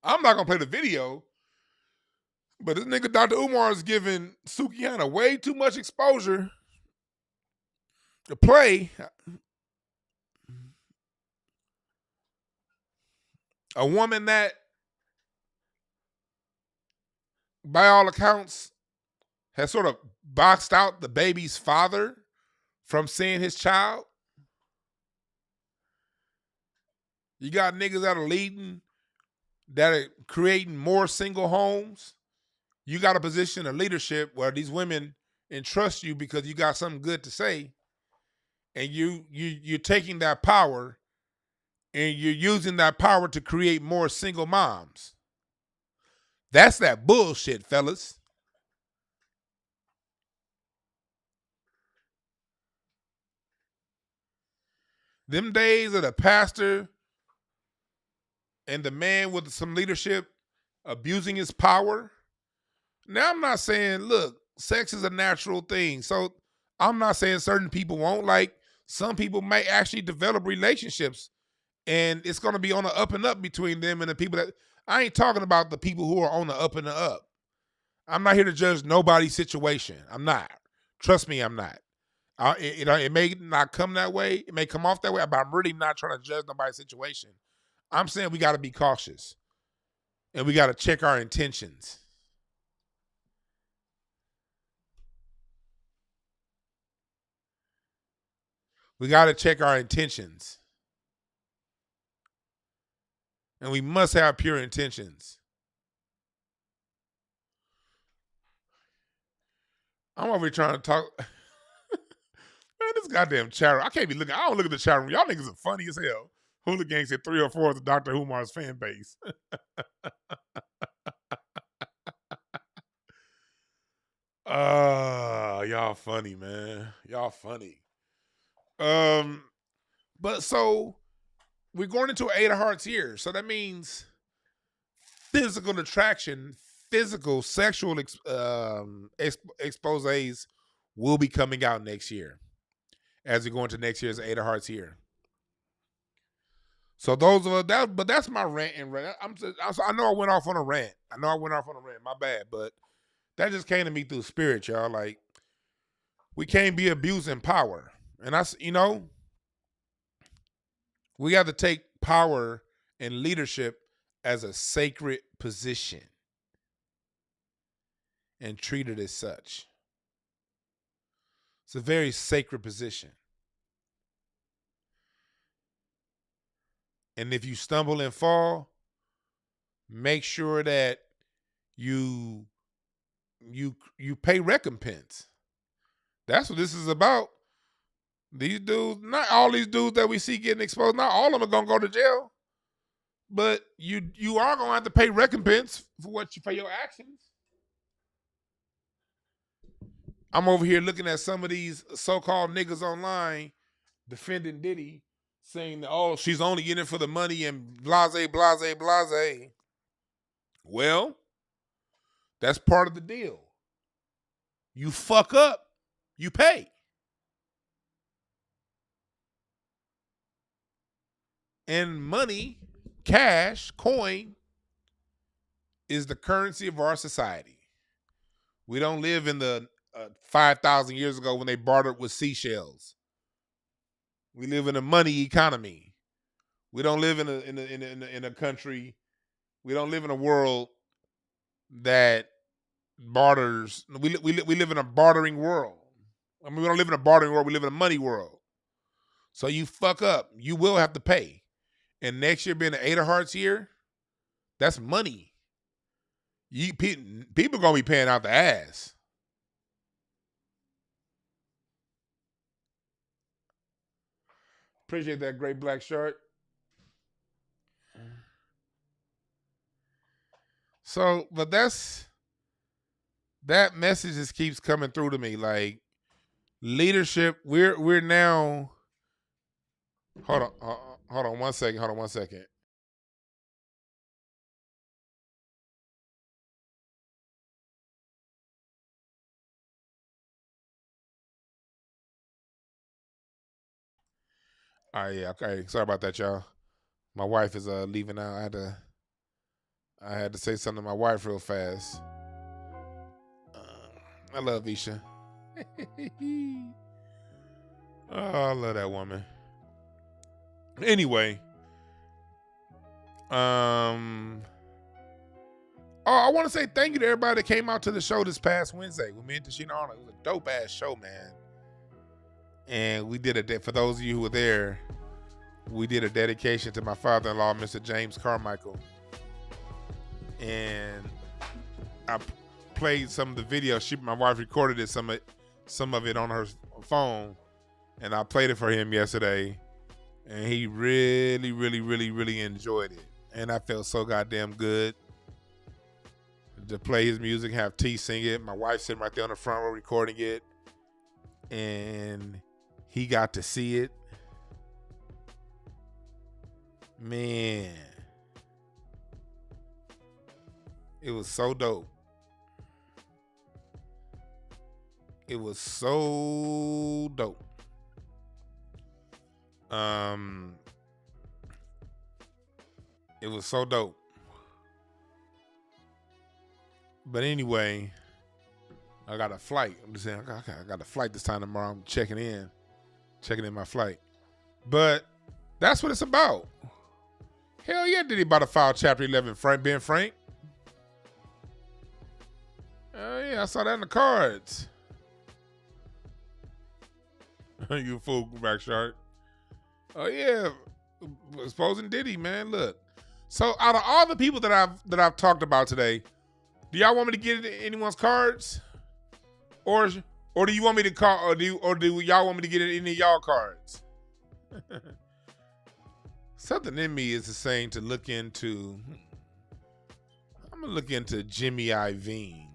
I'm not gonna play the video, but this nigga Dr. Umar is giving Sukihana way too much exposure to play. A woman that, by all accounts, has sort of boxed out the baby's father from seeing his child. You got niggas that are leading, that are creating more single homes. You got a position of leadership where these women entrust you because you got something good to say, and you're taking that power and you're using that power to create more single moms. That's that bullshit, fellas. Them days of the pastor and the man with some leadership abusing his power. Now, I'm not saying, look, sex is a natural thing. So I'm not saying certain people won't. Like, some people may actually develop relationships and it's going to be on the up and up between them and the people that, I ain't talking about the people who are on the up and the up. I'm not here to judge nobody's situation. I'm not. Trust me, I'm not. It may not come that way. It may come off that way, but I'm really not trying to judge nobody's situation. I'm saying we got to be cautious and we got to check our intentions. We got to check our intentions. And we must have pure intentions. I'm over here trying to talk. Man, this goddamn chat room. I can't be looking. I don't look at the chat room. Y'all niggas are funny as hell. Hula Gang said 3 or 4 of the Dr. Umar's fan base. Y'all funny, man. Y'all funny. But so we're going into an 8 of Hearts year. So that means physical attraction, physical sexual exposés will be coming out next year as we go into next year's 8 of Hearts year. So those are that, but that's my rant and rant. I know I went off on a rant. My bad, but that just came to me through spirit, y'all. Like, we can't be abusing power, and we have to take power and leadership as a sacred position and treat it as such. It's a very sacred position. And if you stumble and fall, make sure that you pay recompense. That's what this is about. These dudes, not all these dudes that we see getting exposed, not all of them are gonna go to jail. But you are gonna have to pay recompense for your actions. I'm over here looking at some of these so-called niggas online defending Diddy, saying, oh, she's only in it for the money and blase, blase, blase. Well, that's part of the deal. You fuck up, you pay. And money, cash, coin, is the currency of our society. We don't live in the 5,000 years ago when they bartered with seashells. We live in a money economy. We don't live in a country. We don't live in a world that barters. We live in a bartering world. I mean, we don't live in a bartering world. We live in a money world. So you fuck up, you will have to pay. And next year being the Eight of Hearts year, that's money. People gonna be paying out the ass. Appreciate that, great black shirt. So, but that message just keeps coming through to me. Like, leadership, we're now. Hold on 1 second. Hold on 1 second. All right, yeah, okay. Sorry about that, y'all. My wife is leaving out. I had to say something to my wife real fast. I love Isha. Oh, I love that woman. Anyway, I want to say thank you to everybody that came out to the show this past Wednesday with me and Tashina Arnold. It was a dope ass show, man. And we did for those of you who were there, we did a dedication to my father-in-law, Mr. James Carmichael. And I played some of the video. My wife recorded it, some of it on her phone, and I played it for him yesterday. And he really, really, really, really enjoyed it. And I felt so goddamn good to play his music, have T sing it. My wife sitting right there on the front row recording it. And he got to see it. Man. It was so dope. It was so dope. It was so dope. But anyway, I got a flight. I'm just saying, I got a flight this time tomorrow. I'm checking in my flight. But that's what it's about. Hell yeah, did he about to file Chapter 11, Ben Frank? Oh yeah, I saw that in the cards. You fool, back shark. Oh yeah, exposing Diddy, man. Look, so out of all the people that I've talked about today, do y'all want me to get anyone's cards, or do you want me to call, or do y'all want me to get any of y'all cards? Something in me is saying to look into. I'm gonna look into Jimmy Iovine.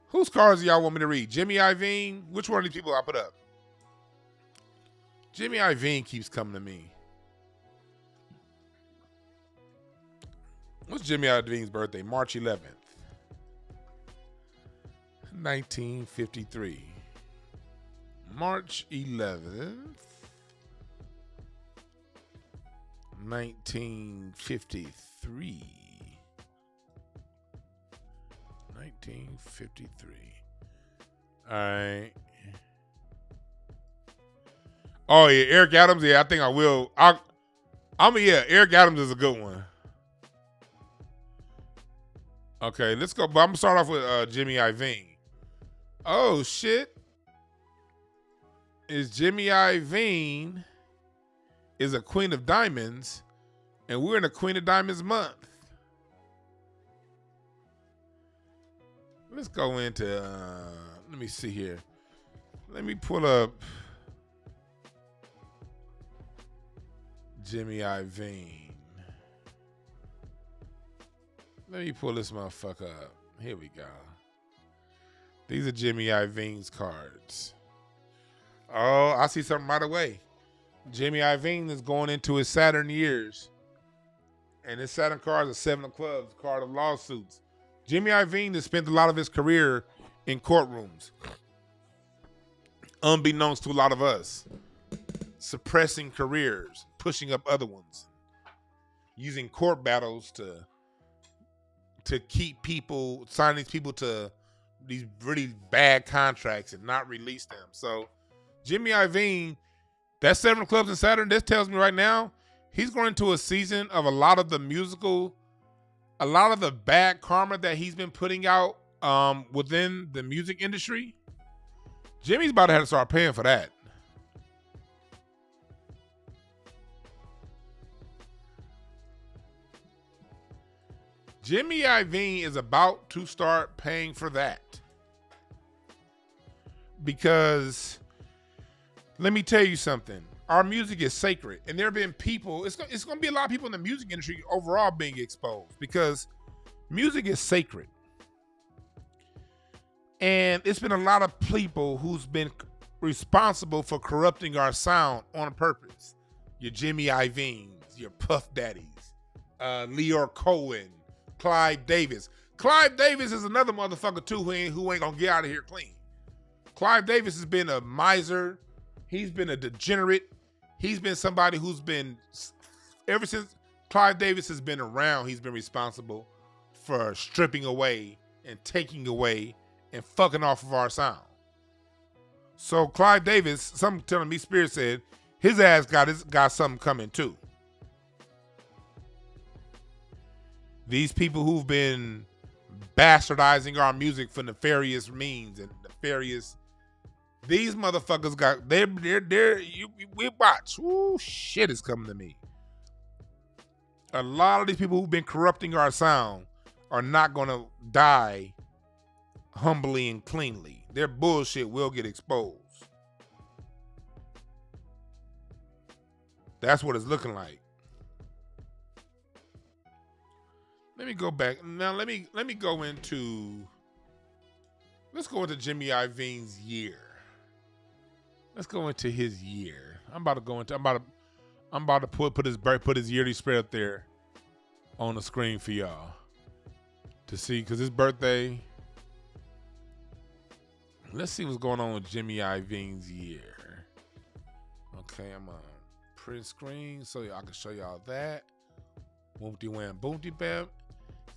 Whose cards do y'all want me to read? Jimmy Iovine? Which one of these people I put up? Jimmy Iovine keeps coming to me. What's Jimmy Iovine's birthday? March 11th. 1953. March 11th. 1953. 1953. All right. Oh yeah, Eric Adams. Yeah, I think I will. Eric Adams is a good one. Okay, let's go. But I'm gonna start off with Jimmy Iovine. Oh shit. Is Jimmy Iovine is a Queen of Diamonds, and we're in a Queen of Diamonds month. Let's go into, let me see here. Let me pull up Jimmy Iovine. Let me pull this motherfucker up. Here we go. These are Jimmy Iovine's cards. Oh, I see something right away. Jimmy Iovine is going into his Saturn years. And his Saturn card is a 7 of clubs, card of lawsuits. Jimmy Iovine has spent a lot of his career in courtrooms, unbeknownst to a lot of us, suppressing careers, pushing up other ones, using court battles to keep people, sign these people to these really bad contracts and not release them. So Jimmy Iovine, that 7 of clubs in Saturn, this tells me right now, he's going into a season of a lot of the bad karma that he's been putting out within the music industry. Jimmy's about to have to start paying for that. Jimmy Iovine is about to start paying for that. Because let me tell you something. Our music is sacred, and there have been people, it's going to be a lot of people in the music industry overall being exposed because music is sacred. And it's been a lot of people who's been responsible for corrupting our sound on purpose. Your Jimmy Iovines, your Puff Daddies, Leor Cohen, Clive Davis. Clive Davis is another motherfucker too who ain't gonna get out of here clean. Clive Davis has been a miser. He's been a degenerate. He's been somebody who's been, ever since Clive Davis has been around, he's been responsible for stripping away and taking away and fucking off of our sound. So Clive Davis, something telling me Spirit said, his ass got something coming too. These people who've been bastardizing our music for nefarious means and nefarious, these motherfuckers got, we watch. Ooh, shit is coming to me. A lot of these people who've been corrupting our sound are not gonna die humbly and cleanly. Their bullshit will get exposed. That's what it's looking like. Let me go back. Now let me go into, let's go into Jimmy Iovine's year. Let's go into his year. I'm about to put his yearly spread up there on the screen for y'all to see, because his birthday. Let's see what's going on with Jimmy Iovine's year. Okay, I'm on print screen so I can show y'all that. Woompty wham, boomty bam,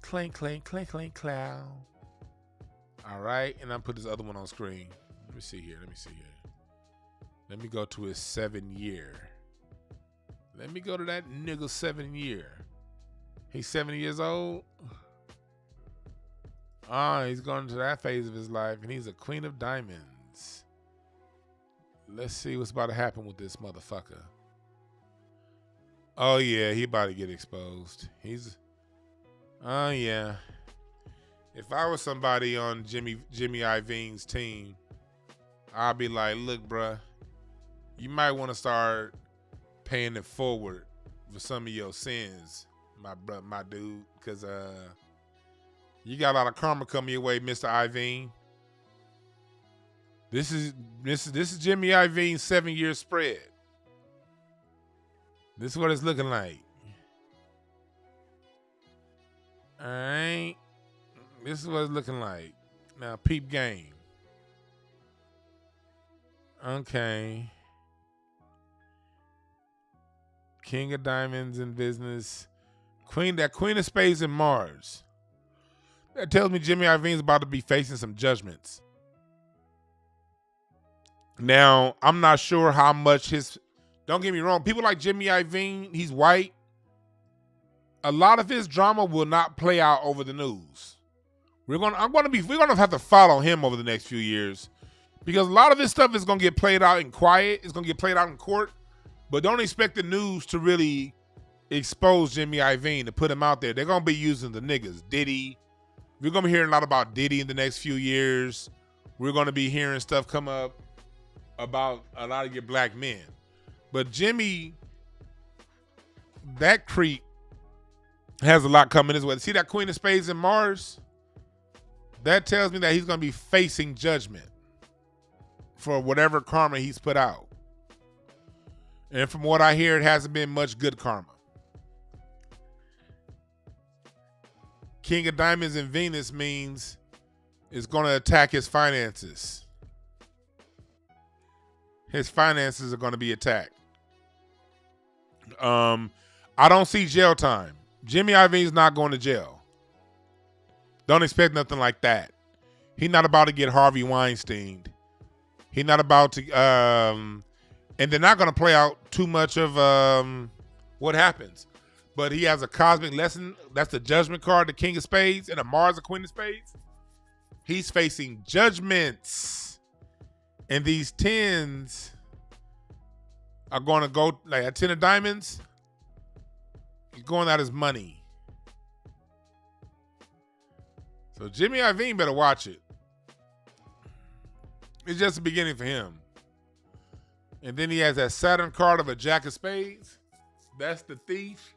clank, clank, clank, clank, cloud. All right, and I'm put this other one on screen. Let me see here. Let me go to his 7 year. Let me go to that nigga 7 year. He's 70 years old. He's going to that phase of his life, and he's a Queen of Diamonds. Let's see what's about to happen with this motherfucker. Oh yeah, he about to get exposed. Yeah. If I was somebody on Jimmy Iovine's team, I'd be like, look, bruh, you might want to start paying it forward for some of your sins, my dude, because you got a lot of karma coming your way, Mr. Iovine. This is Jimmy Iovine's 7 year spread. This is what it's looking like. All right. This is what it's looking like. Now, peep game. Okay. King of Diamonds in business. Queen of Spades in Mars. That tells me Jimmy Iovine's about to be facing some judgments. Now, I'm not sure how much don't get me wrong, people like Jimmy Iovine, he's white. A lot of his drama will not play out over the news. We're gonna have to follow him over the next few years, because a lot of this stuff is gonna get played out in quiet. It's gonna get played out in court, But don't expect the news to really expose Jimmy Iovine, to put him out there. They're going to be using the niggas. Diddy. We're going to be hearing a lot about Diddy in the next few years. We're going to be hearing stuff come up about a lot of your black men. But Jimmy, that creep, has a lot coming his way. See that Queen of Spades in Mars? That tells me that he's going to be facing judgment for whatever karma he's put out. And from what I hear, it hasn't been much good karma. King of Diamonds in Venus means it's going to attack his finances. His finances are going to be attacked. I don't see jail time. Jimmy Iovine's not going to jail. Don't expect nothing like that. He's not about to get Harvey Weinstein. He's not about to, and they're not going to play out too much of what happens. But he has a cosmic lesson. That's the judgment card, the King of Spades, and a Mars, the Queen of Spades. He's facing judgments. And these 10s are going to go, like a 10 of diamonds, he's going out as money. So Jimmy Iovine better watch it. It's just the beginning for him. And then he has that Saturn card of a Jack of Spades. That's the thief.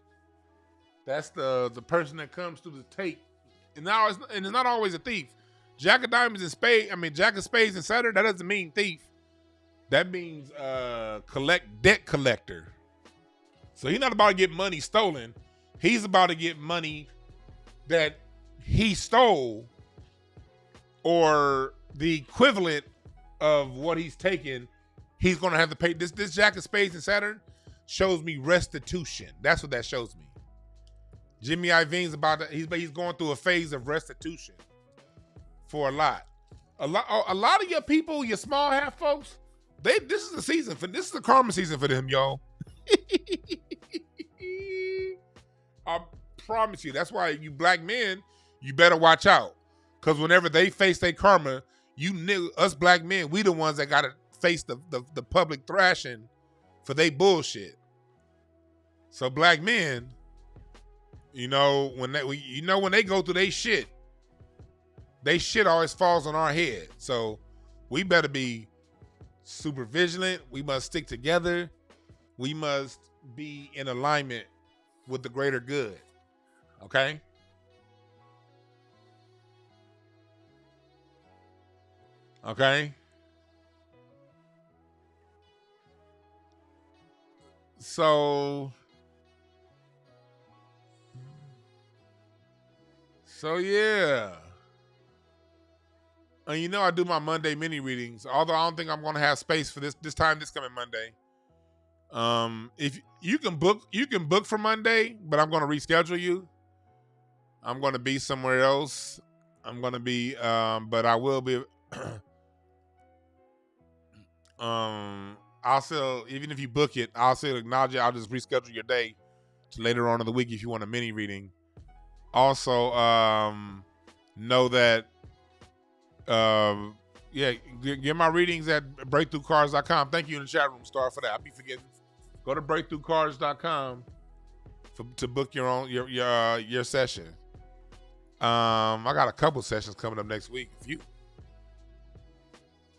That's the person that comes through the tape. And it's not always a thief. Jack of Diamonds and Spades, Jack of Spades and Saturn, that doesn't mean thief. That means debt collector. So he's not about to get money stolen. He's about to get money that he stole, or the equivalent of what he's taken. He's going to have to pay. This Jack of Spades and Saturn shows me restitution. That's what that shows me. Jimmy Iovine's he's going through a phase of restitution for a lot. A lot of your people, your small half folks, this is the karma season for them, y'all. I promise you. That's why you black men, you better watch out. Because whenever they face their karma, us black men, we the ones that got to face the public thrashing for they bullshit. So black men, when they go through they shit always falls on our head. So we better be super vigilant. We must stick together. We must be in alignment with the greater good. Okay? Okay? So yeah. And I do my Monday mini readings, although I don't think I'm going to have space for this coming Monday. If you can book for Monday, but I'm going to reschedule you. I'm going to be somewhere else. I'm going to be, but I will be, I'll still, even if you book it, I'll still acknowledge it. I'll just reschedule your day to later on in the week if you want a mini reading. Also, know that, get my readings at breakthroughcards.com. Thank you in the chat room, Star, for that. I'll be forgetting. Go to breakthroughcards.com to book your session. I got a couple sessions coming up next week.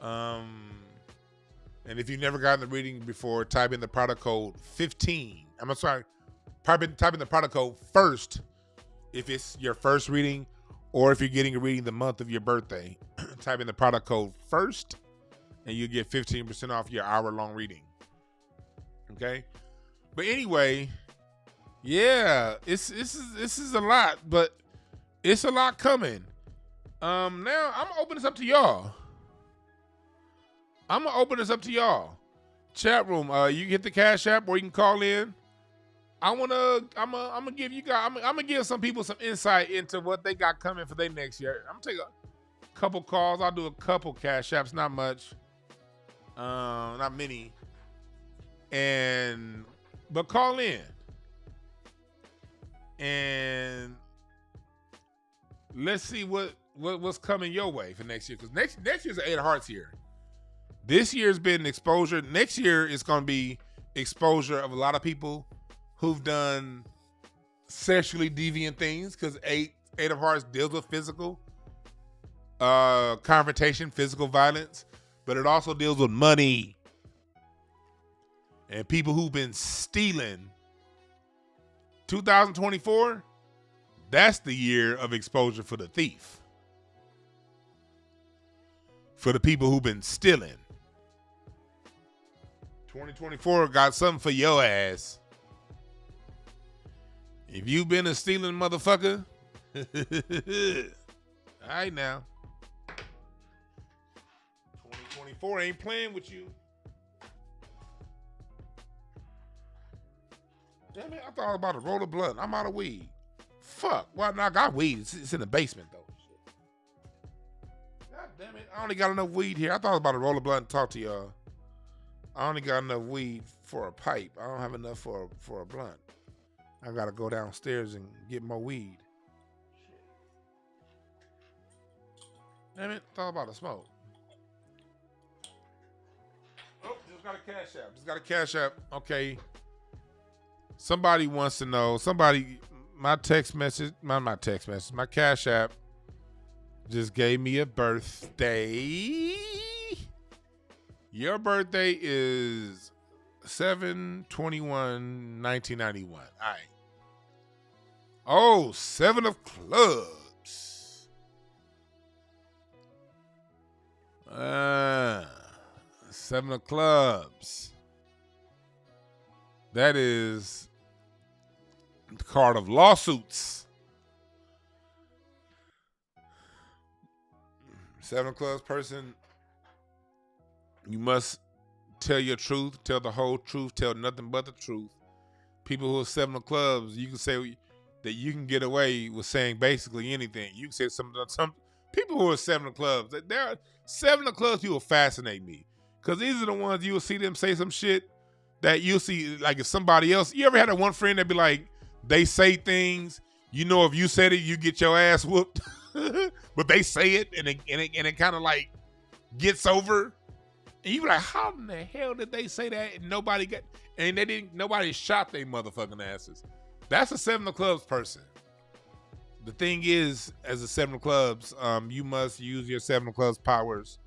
And if you've never gotten the reading before, type in the product code 15. Type in the product code first if it's your first reading, or if you're getting a reading the month of your birthday. Type in the product code first, and you get 15% off your hour-long reading. Okay? But anyway, yeah, this is a lot, but it's a lot coming. Now I'm gonna open this up to y'all. Chat room, you can hit the Cash App, or you can call in. I'm gonna give you guys, I'm gonna give some people some insight into what they got coming for their next year. I'm gonna take a couple calls. I'll do a couple Cash Apps, not much, not many, but call in and let's see what's coming your way for next year. Because next year's an 8 of Hearts year. This year's been exposure. Next year is going to be exposure of a lot of people who've done sexually deviant things, because Eight of Hearts deals with physical confrontation, physical violence, but it also deals with money and people who've been stealing. 2024, that's the year of exposure for the thief. For the people who've been stealing. 2024 got something for your ass. If you've been a stealing motherfucker, all right now. 2024 ain't playing with you. Damn it, I thought I was about to roll a blunt. I'm out of weed. Fuck. Well, no, I got weed. It's in the basement, though. Shit. God damn it. I only got enough weed here. I thought I was about to roll a blunt and talk to y'all. I only got enough weed for a pipe. I don't have enough for a blunt. I got to go downstairs and get more weed. Shit. Damn it. I thought about to smoke. Oh, just got a cash app. Just got a cash app. Okay. Somebody wants to know. My text message, my cash app just gave me a birthday. Your birthday is 7/21/1991. All right. Oh, 7 of clubs. 7 of clubs. That is the card of lawsuits. 7 of clubs person, you must tell your truth, tell the whole truth, tell nothing but the truth. People who are 7 of clubs, you can say that you can get away with saying basically anything. You can say some people who are 7 of clubs. There are 7 of clubs people fascinate me, because these are the ones you will see them say some shit that you'll see, like if somebody else. You ever had that one friend that be like, they say things, you know, if you said it, you get your ass whooped, but they say it and it kind of like gets over, and you be like, how in the hell did they say that? And nobody shot their motherfucking asses. That's a 7 of clubs person. The thing is, as a 7 of clubs, you must use your 7 of clubs powers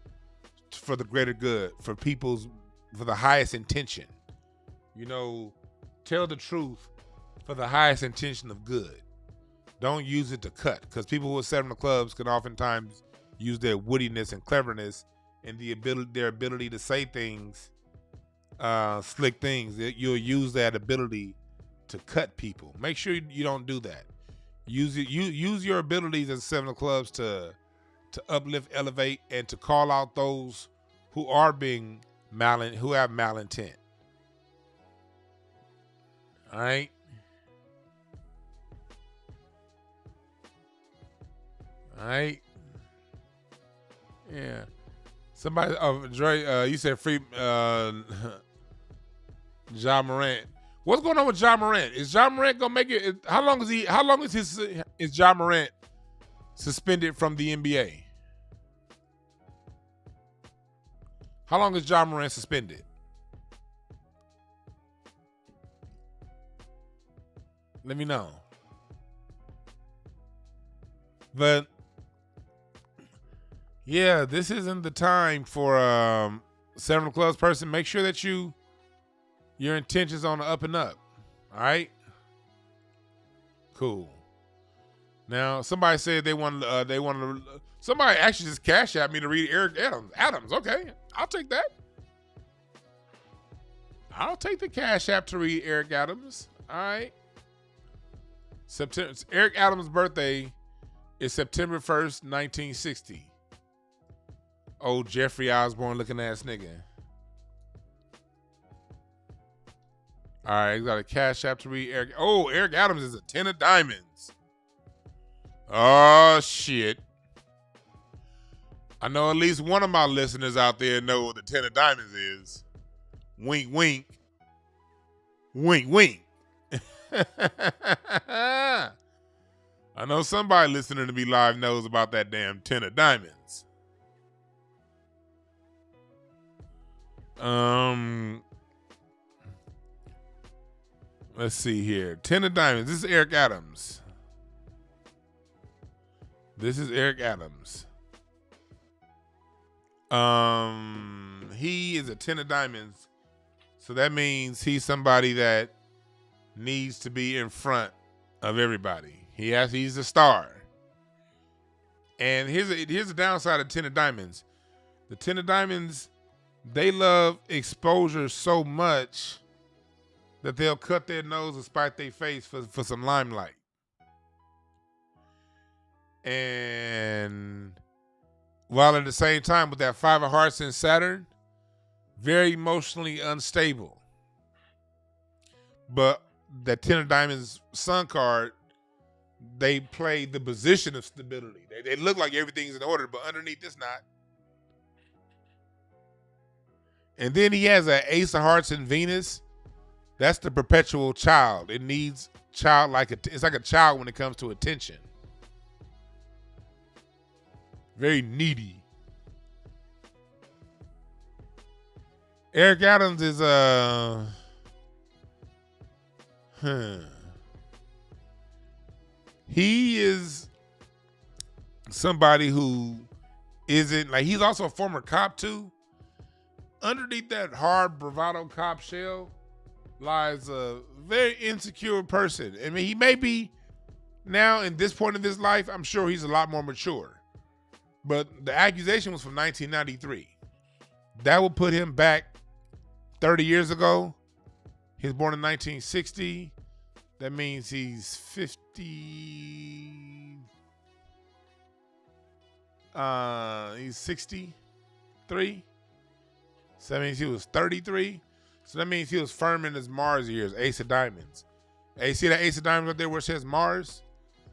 for the greater good, for the highest intention. You know, tell the truth for the highest intention of good. Don't use it to cut, because people who are 7 of clubs can oftentimes use their wittiness and cleverness and their ability to say things, slick things. You'll use that ability to cut people. Make sure you don't do that. Use your abilities as 7 of clubs to uplift, elevate, and to call out those who are who have malintent. All right. All right. Yeah. Somebody, Dre, you said free Ja Morant. What's going on with Ja Morant? Is Ja Morant gonna make it? How long is Ja Morant suspended from the NBA? How long is Ja Morant suspended? Let me know. But yeah, this isn't the time for 7 of clubs person. Make sure that your intentions on the up and up. All right. Cool. Now somebody said they wanted somebody actually just cash at me to read Eric Adams. Okay, I'll take that. I'll take the cash app to read Eric Adams. All right. Eric Adams' birthday is September 1st, 1960. Old Jeffrey Osborne looking ass nigga. All right, got a cash app to read Eric. Oh, Eric Adams is a 10 of diamonds. Oh, shit. I know at least one of my listeners out there know what the 10 of diamonds is. Wink, wink. Wink, wink. I know somebody listening to me live knows about that damn 10 of diamonds. Let's see here. 10 of diamonds. This is Eric Adams. This is Eric Adams. He is a 10 of diamonds. So that means he's somebody that needs to be in front of everybody. He's a star. And here's the downside of 10 of diamonds. The 10 of diamonds, they love exposure so much that they'll cut their nose and spite their face for some limelight. And while at the same time with that 5 of hearts and Saturn, very emotionally unstable. But that 10 of diamonds sun card, they play the position of stability. They look like everything's in order, but underneath it's not. And then he has an ace of hearts and Venus. That's the perpetual child. It needs it's like a child when it comes to attention. Very needy. Eric Adams is he is somebody who isn't like, he's also a former cop too. Underneath that hard bravado cop shell lies a very insecure person. I mean, he may be now in this point of his life, I'm sure he's a lot more mature. But the accusation was from 1993. That will put him back 30 years ago. He was born in 1960. That means he's 50. He's 63. So that means he was 33. So that means he was firm in his Mars years, Ace of Diamonds. Hey, see that Ace of Diamonds up there where it says Mars?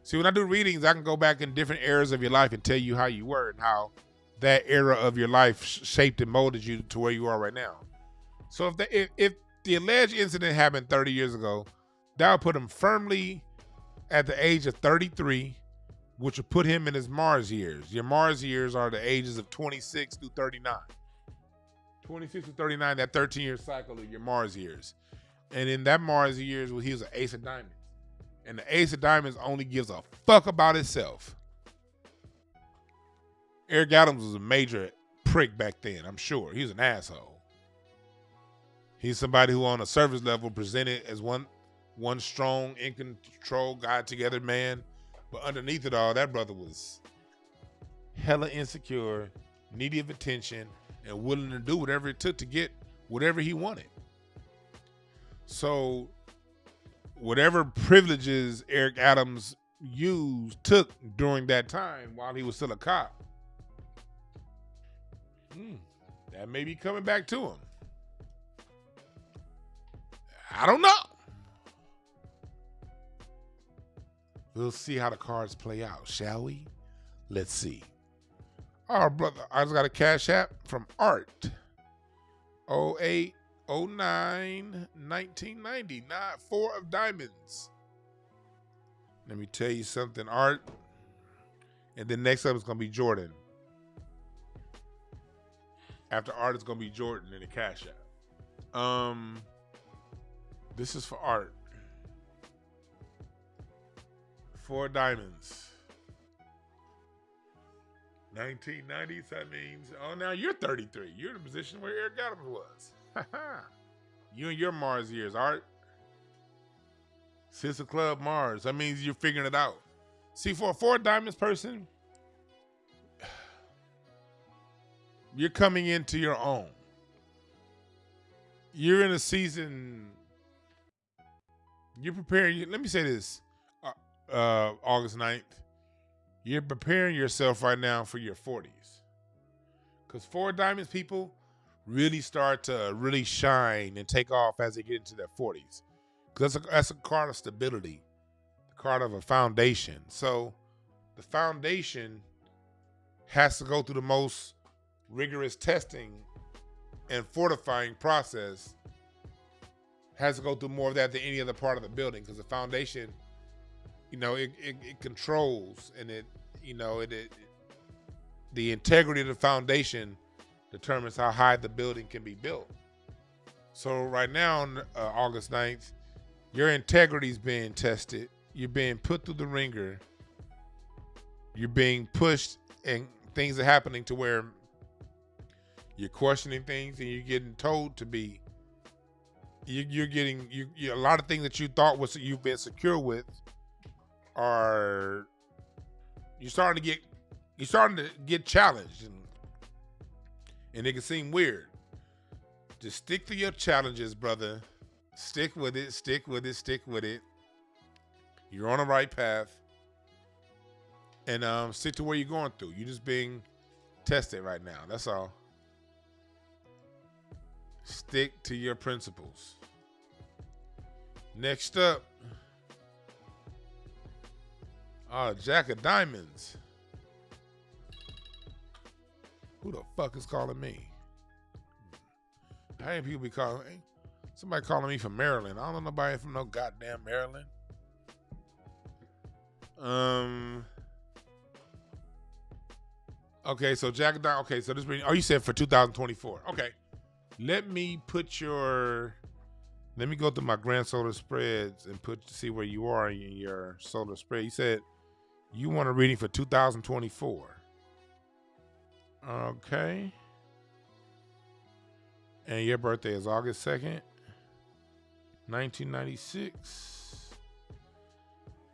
See, when I do readings, I can go back in different eras of your life and tell you how you were and how that era of your life shaped and molded you to where you are right now. So if the alleged incident happened 30 years ago, that would put him firmly at the age of 33, which would put him in his Mars years. Your Mars years are the ages of 26 through 39. 26 to 39, that 13-year cycle of your Mars years. And in that Mars years, he was an Ace of Diamonds. And the Ace of Diamonds only gives a fuck about itself. Eric Adams was a major prick back then, I'm sure. He was an asshole. He's somebody who on a surface level presented as one strong, in control, got together man. But underneath it all, that brother was hella insecure, needy of attention, and willing to do whatever it took to get whatever he wanted. So whatever privileges Eric Adams took during that time while he was still a cop, that may be coming back to him. I don't know. We'll see how the cards play out, shall we? Let's see. Oh, brother, I just got a cash app from Art. 08, 09, 1990. 4 of diamonds. Let me tell you something, Art. And then next up is going to be Jordan. After Art, it's going to be Jordan in the cash app. This is for Art. 4 diamonds. 1990s, that means, oh, now you're 33. You're in the position where Eric Adams was. You and your Mars years, Art. Sister Club Mars. That means you're figuring it out. See, for a 4 diamonds person, you're coming into your own. You're in a season, you're preparing, let me say this, August 9th. You're preparing yourself right now for your 40s. Because 4 diamonds people really start to really shine and take off as they get into their 40s. Because that's a card of stability, the card of a foundation. So the foundation has to go through the most rigorous testing and fortifying process, has to go through more of that than any other part of the building, because the foundation, it controls, and the integrity of the foundation determines how high the building can be built. So right now on August 9th, Your integrity's being tested. You're being put through the ringer. You're being pushed, and things are happening to where you're questioning things, and you're getting told to be. You're getting a lot of things that you thought you've been secure with are you're starting to get challenged, and it can seem weird. Just stick to your challenges, brother. Stick with it. Stick with it. Stick with it. You're on the right path, and stick to where you're going through. You're just being tested right now. That's all. Stick to your principles. Next up, Jack of Diamonds. Who the fuck is calling me? How many people be calling? Somebody calling me from Maryland. I don't know nobody from no goddamn Maryland. Okay, so Jack of Diamonds. Okay, so this reading. Oh, you said for 2024. Okay. Let me go through my grand solar spreads and see where you are in your solar spread. You said you want a reading for 2024. Okay. And your birthday is August 2nd, 1996.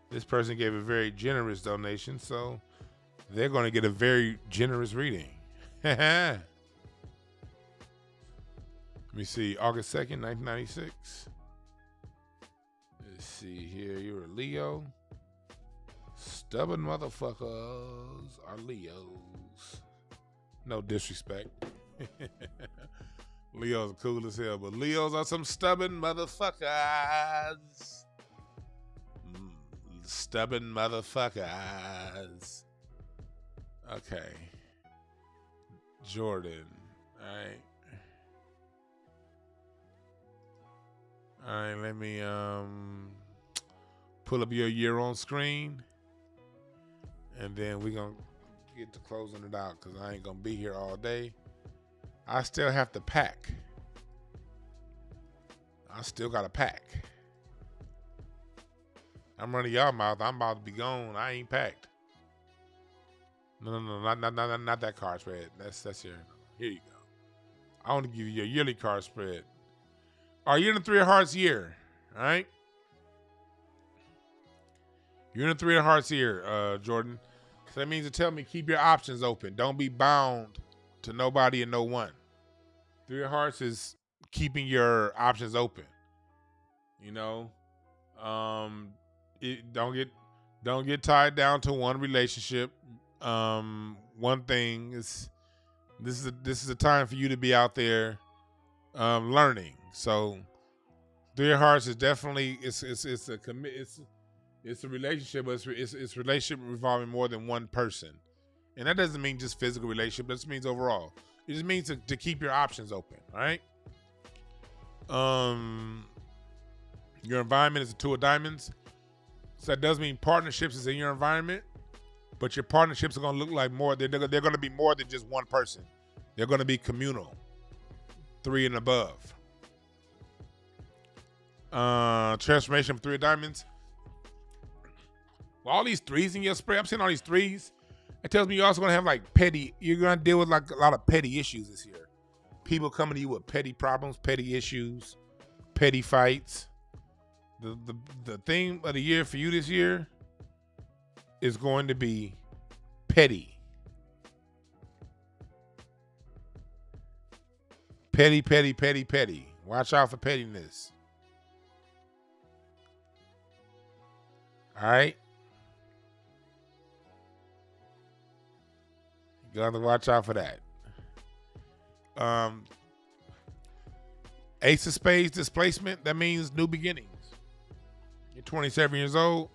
This person gave a very generous donation, so they're going to get a very generous reading. Let me see, August 2nd, 1996. Let's see here, you're a Leo. Stubborn motherfuckers are Leos. No disrespect. Leos are cool as hell, but Leos are some stubborn motherfuckers. Stubborn motherfuckers. Okay. Jordan. All right. All right, let me pull up your year on screen, and then we're going to get to closing it out because I ain't going to be here all day. I still have to pack. I still got to pack. I'm running y'all mouth. I'm about to be gone. I ain't packed. No, not that card spread. That's your. Here you go. I want to give you your yearly card spread. Are you in the Three of Hearts year? All right. You're in the Three of Hearts year, Jordan. So that means to tell me keep your options open. Don't be bound to nobody and no one. Three of Hearts is keeping your options open. You know, don't get tied down to one relationship. One thing is this is a time for you to be out there learning. So Three of Hearts is definitely it's a relationship, but it's a relationship revolving more than one person. And that doesn't mean just physical relationship, that just means overall. It just means to keep your options open, all right? Your environment is a Two of Diamonds. So that does mean partnerships is in your environment, but your partnerships are going to look like more. They're going to be more than just one person. They're going to be communal, 3 and above. Transformation of Three of Diamonds. Well, all these 3s in your spread, I'm seeing all these 3s. It tells me you're also going to have like you're going to deal with like a lot of petty issues this year. People coming to you with petty problems, petty issues, petty fights. The theme of the year for you this year is going to be petty. Petty, petty, petty, petty. Watch out for pettiness. All right? You got to watch out for that. Ace of Spades displacement, that means new beginnings. You're 27 years old.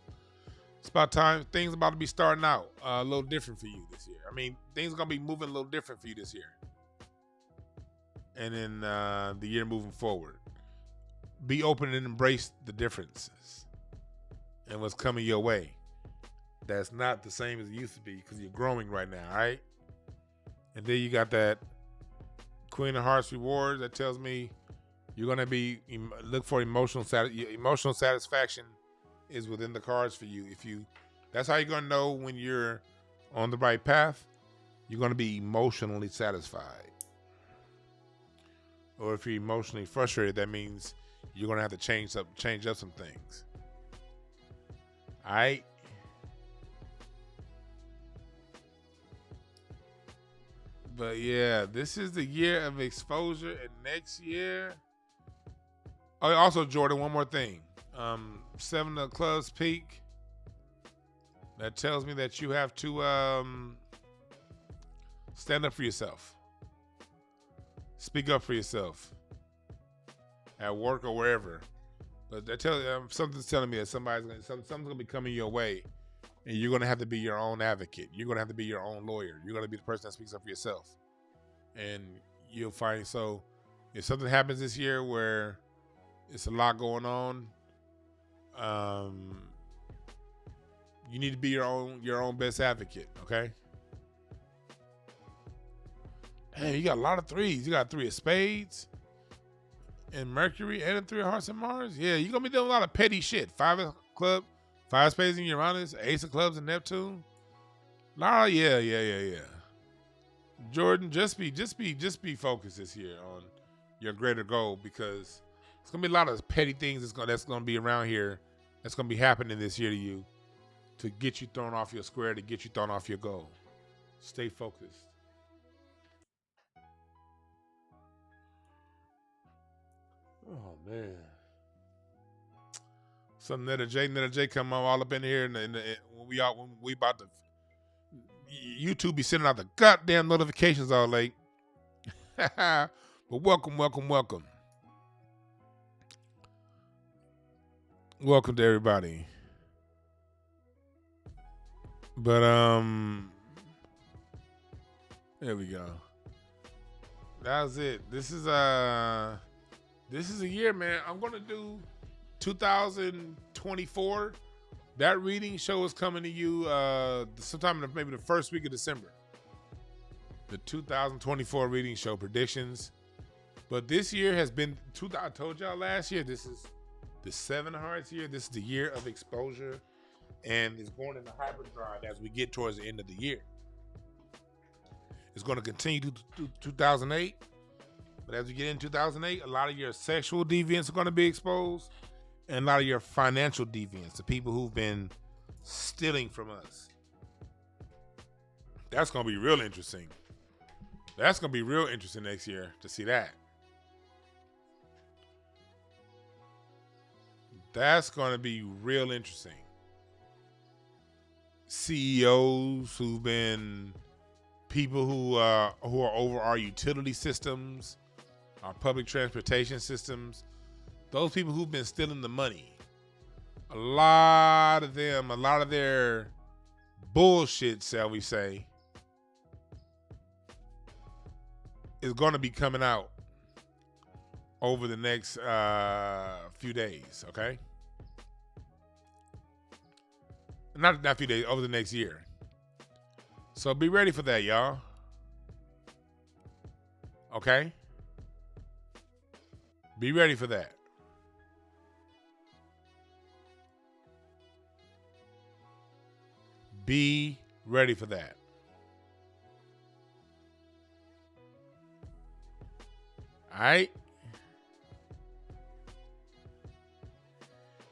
It's about time. Things about to be starting out a little different for you this year. I mean, things are going to be moving a little different for you this year. And then the year moving forward. Be open and embrace the differences and what's coming your way. That's not the same as it used to be because you're growing right now, all right? And then you got that Queen of Hearts rewards that tells me You're gonna be look for emotional satisfaction is within the cards for you. That's how you're gonna know when you're on the right path. You're gonna be emotionally satisfied. Or if you're emotionally frustrated, that means you're gonna have to change up some things. All right. But yeah, this is the year of exposure, and next year. Oh, also, Jordan, one more thing. 7 of clubs peak. That tells me that you have to stand up for yourself. Speak up for yourself. At work or wherever. But that something's telling me that something's gonna be coming your way, and you're gonna have to be your own advocate. You're gonna have to be your own lawyer. You're gonna be the person that speaks up for yourself, and you'll find. So, if something happens this year where it's a lot going on, you need to be your own best advocate. Okay. Hey, you got a lot of threes. You got 3 of spades. And Mercury and a 3 of hearts and Mars. Yeah, you're going to be doing a lot of petty shit. 5 of club, 5 of spades in Uranus, Ace of clubs in Neptune. Nah, yeah. Jordan, just be focused this year on your greater goal, because it's going to be a lot of petty things that's going to be around here that's going to be happening this year to you to get you thrown off your square, to get you thrown off your goal. Stay focused. Oh man! Some Netta J come on all up in here, and when we about to, YouTube be sending out the goddamn notifications all late. But welcome to everybody. But there we go. That was it. This is a year, man. I'm going to do 2024. That reading show is coming to you sometime in maybe the first week of December. The 2024 reading show predictions. But this year has been, I told y'all last year, this is the 7 of hearts year. This is the year of exposure. And it's going into hyperdrive as we get towards the end of the year. It's going to continue to 2008. But as we get in 2008, a lot of your sexual deviants are going to be exposed, and a lot of your financial deviants, the people who've been stealing from us. That's going to be real interesting. That's going to be real interesting next year to see that. That's going to be real interesting. CEOs who've been people who are over our utility systems, our public transportation systems, those people who've been stealing the money. A lot of their bullshit, shall we say, is going to be coming out over the next few days, okay? Not few days, over the next year. So be ready for that, y'all. Okay? Be ready for that. Be ready for that. All right?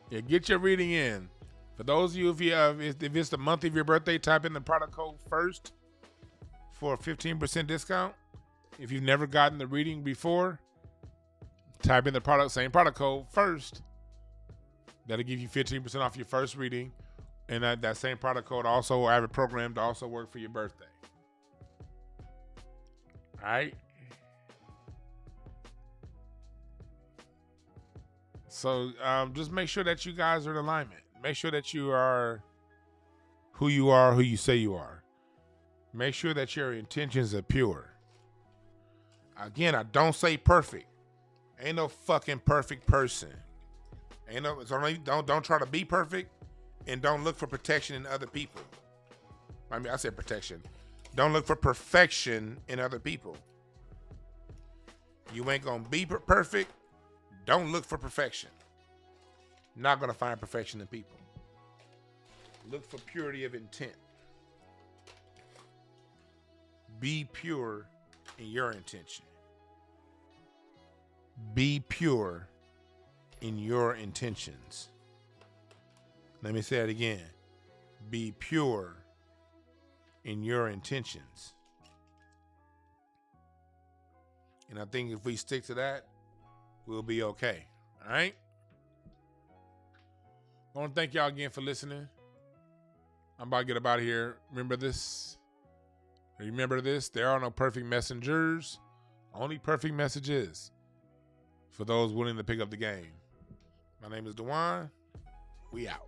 Yeah, get your reading in. For those of you, if it's the month of your birthday, type in the product code FIRST for a 15% discount. If you've never gotten the reading before, type in the same product code FIRST. That'll give you 15% off your first reading. And that same product code also, I have it programmed to also work for your birthday. All right? So just make sure that you guys are in alignment. Make sure that you are who you say you are. Make sure that your intentions are pure. Again, I don't say perfect. Ain't no fucking perfect person. Don't try to be perfect, and don't look for protection in other people. I said protection. Don't look for perfection in other people. You ain't gonna be perfect, Don't look for perfection. You're not going to find perfection in people. Look for purity of intent. Be pure in your intention. Be pure in your intentions. Let me say it again. Be pure in your intentions. And I think if we stick to that, we'll be okay. All right? I want to thank y'all again for listening. I'm about to get up out of here. Remember this. There are no perfect messengers. Only perfect messages for those willing to pick up the game. My name is Dewan. We out.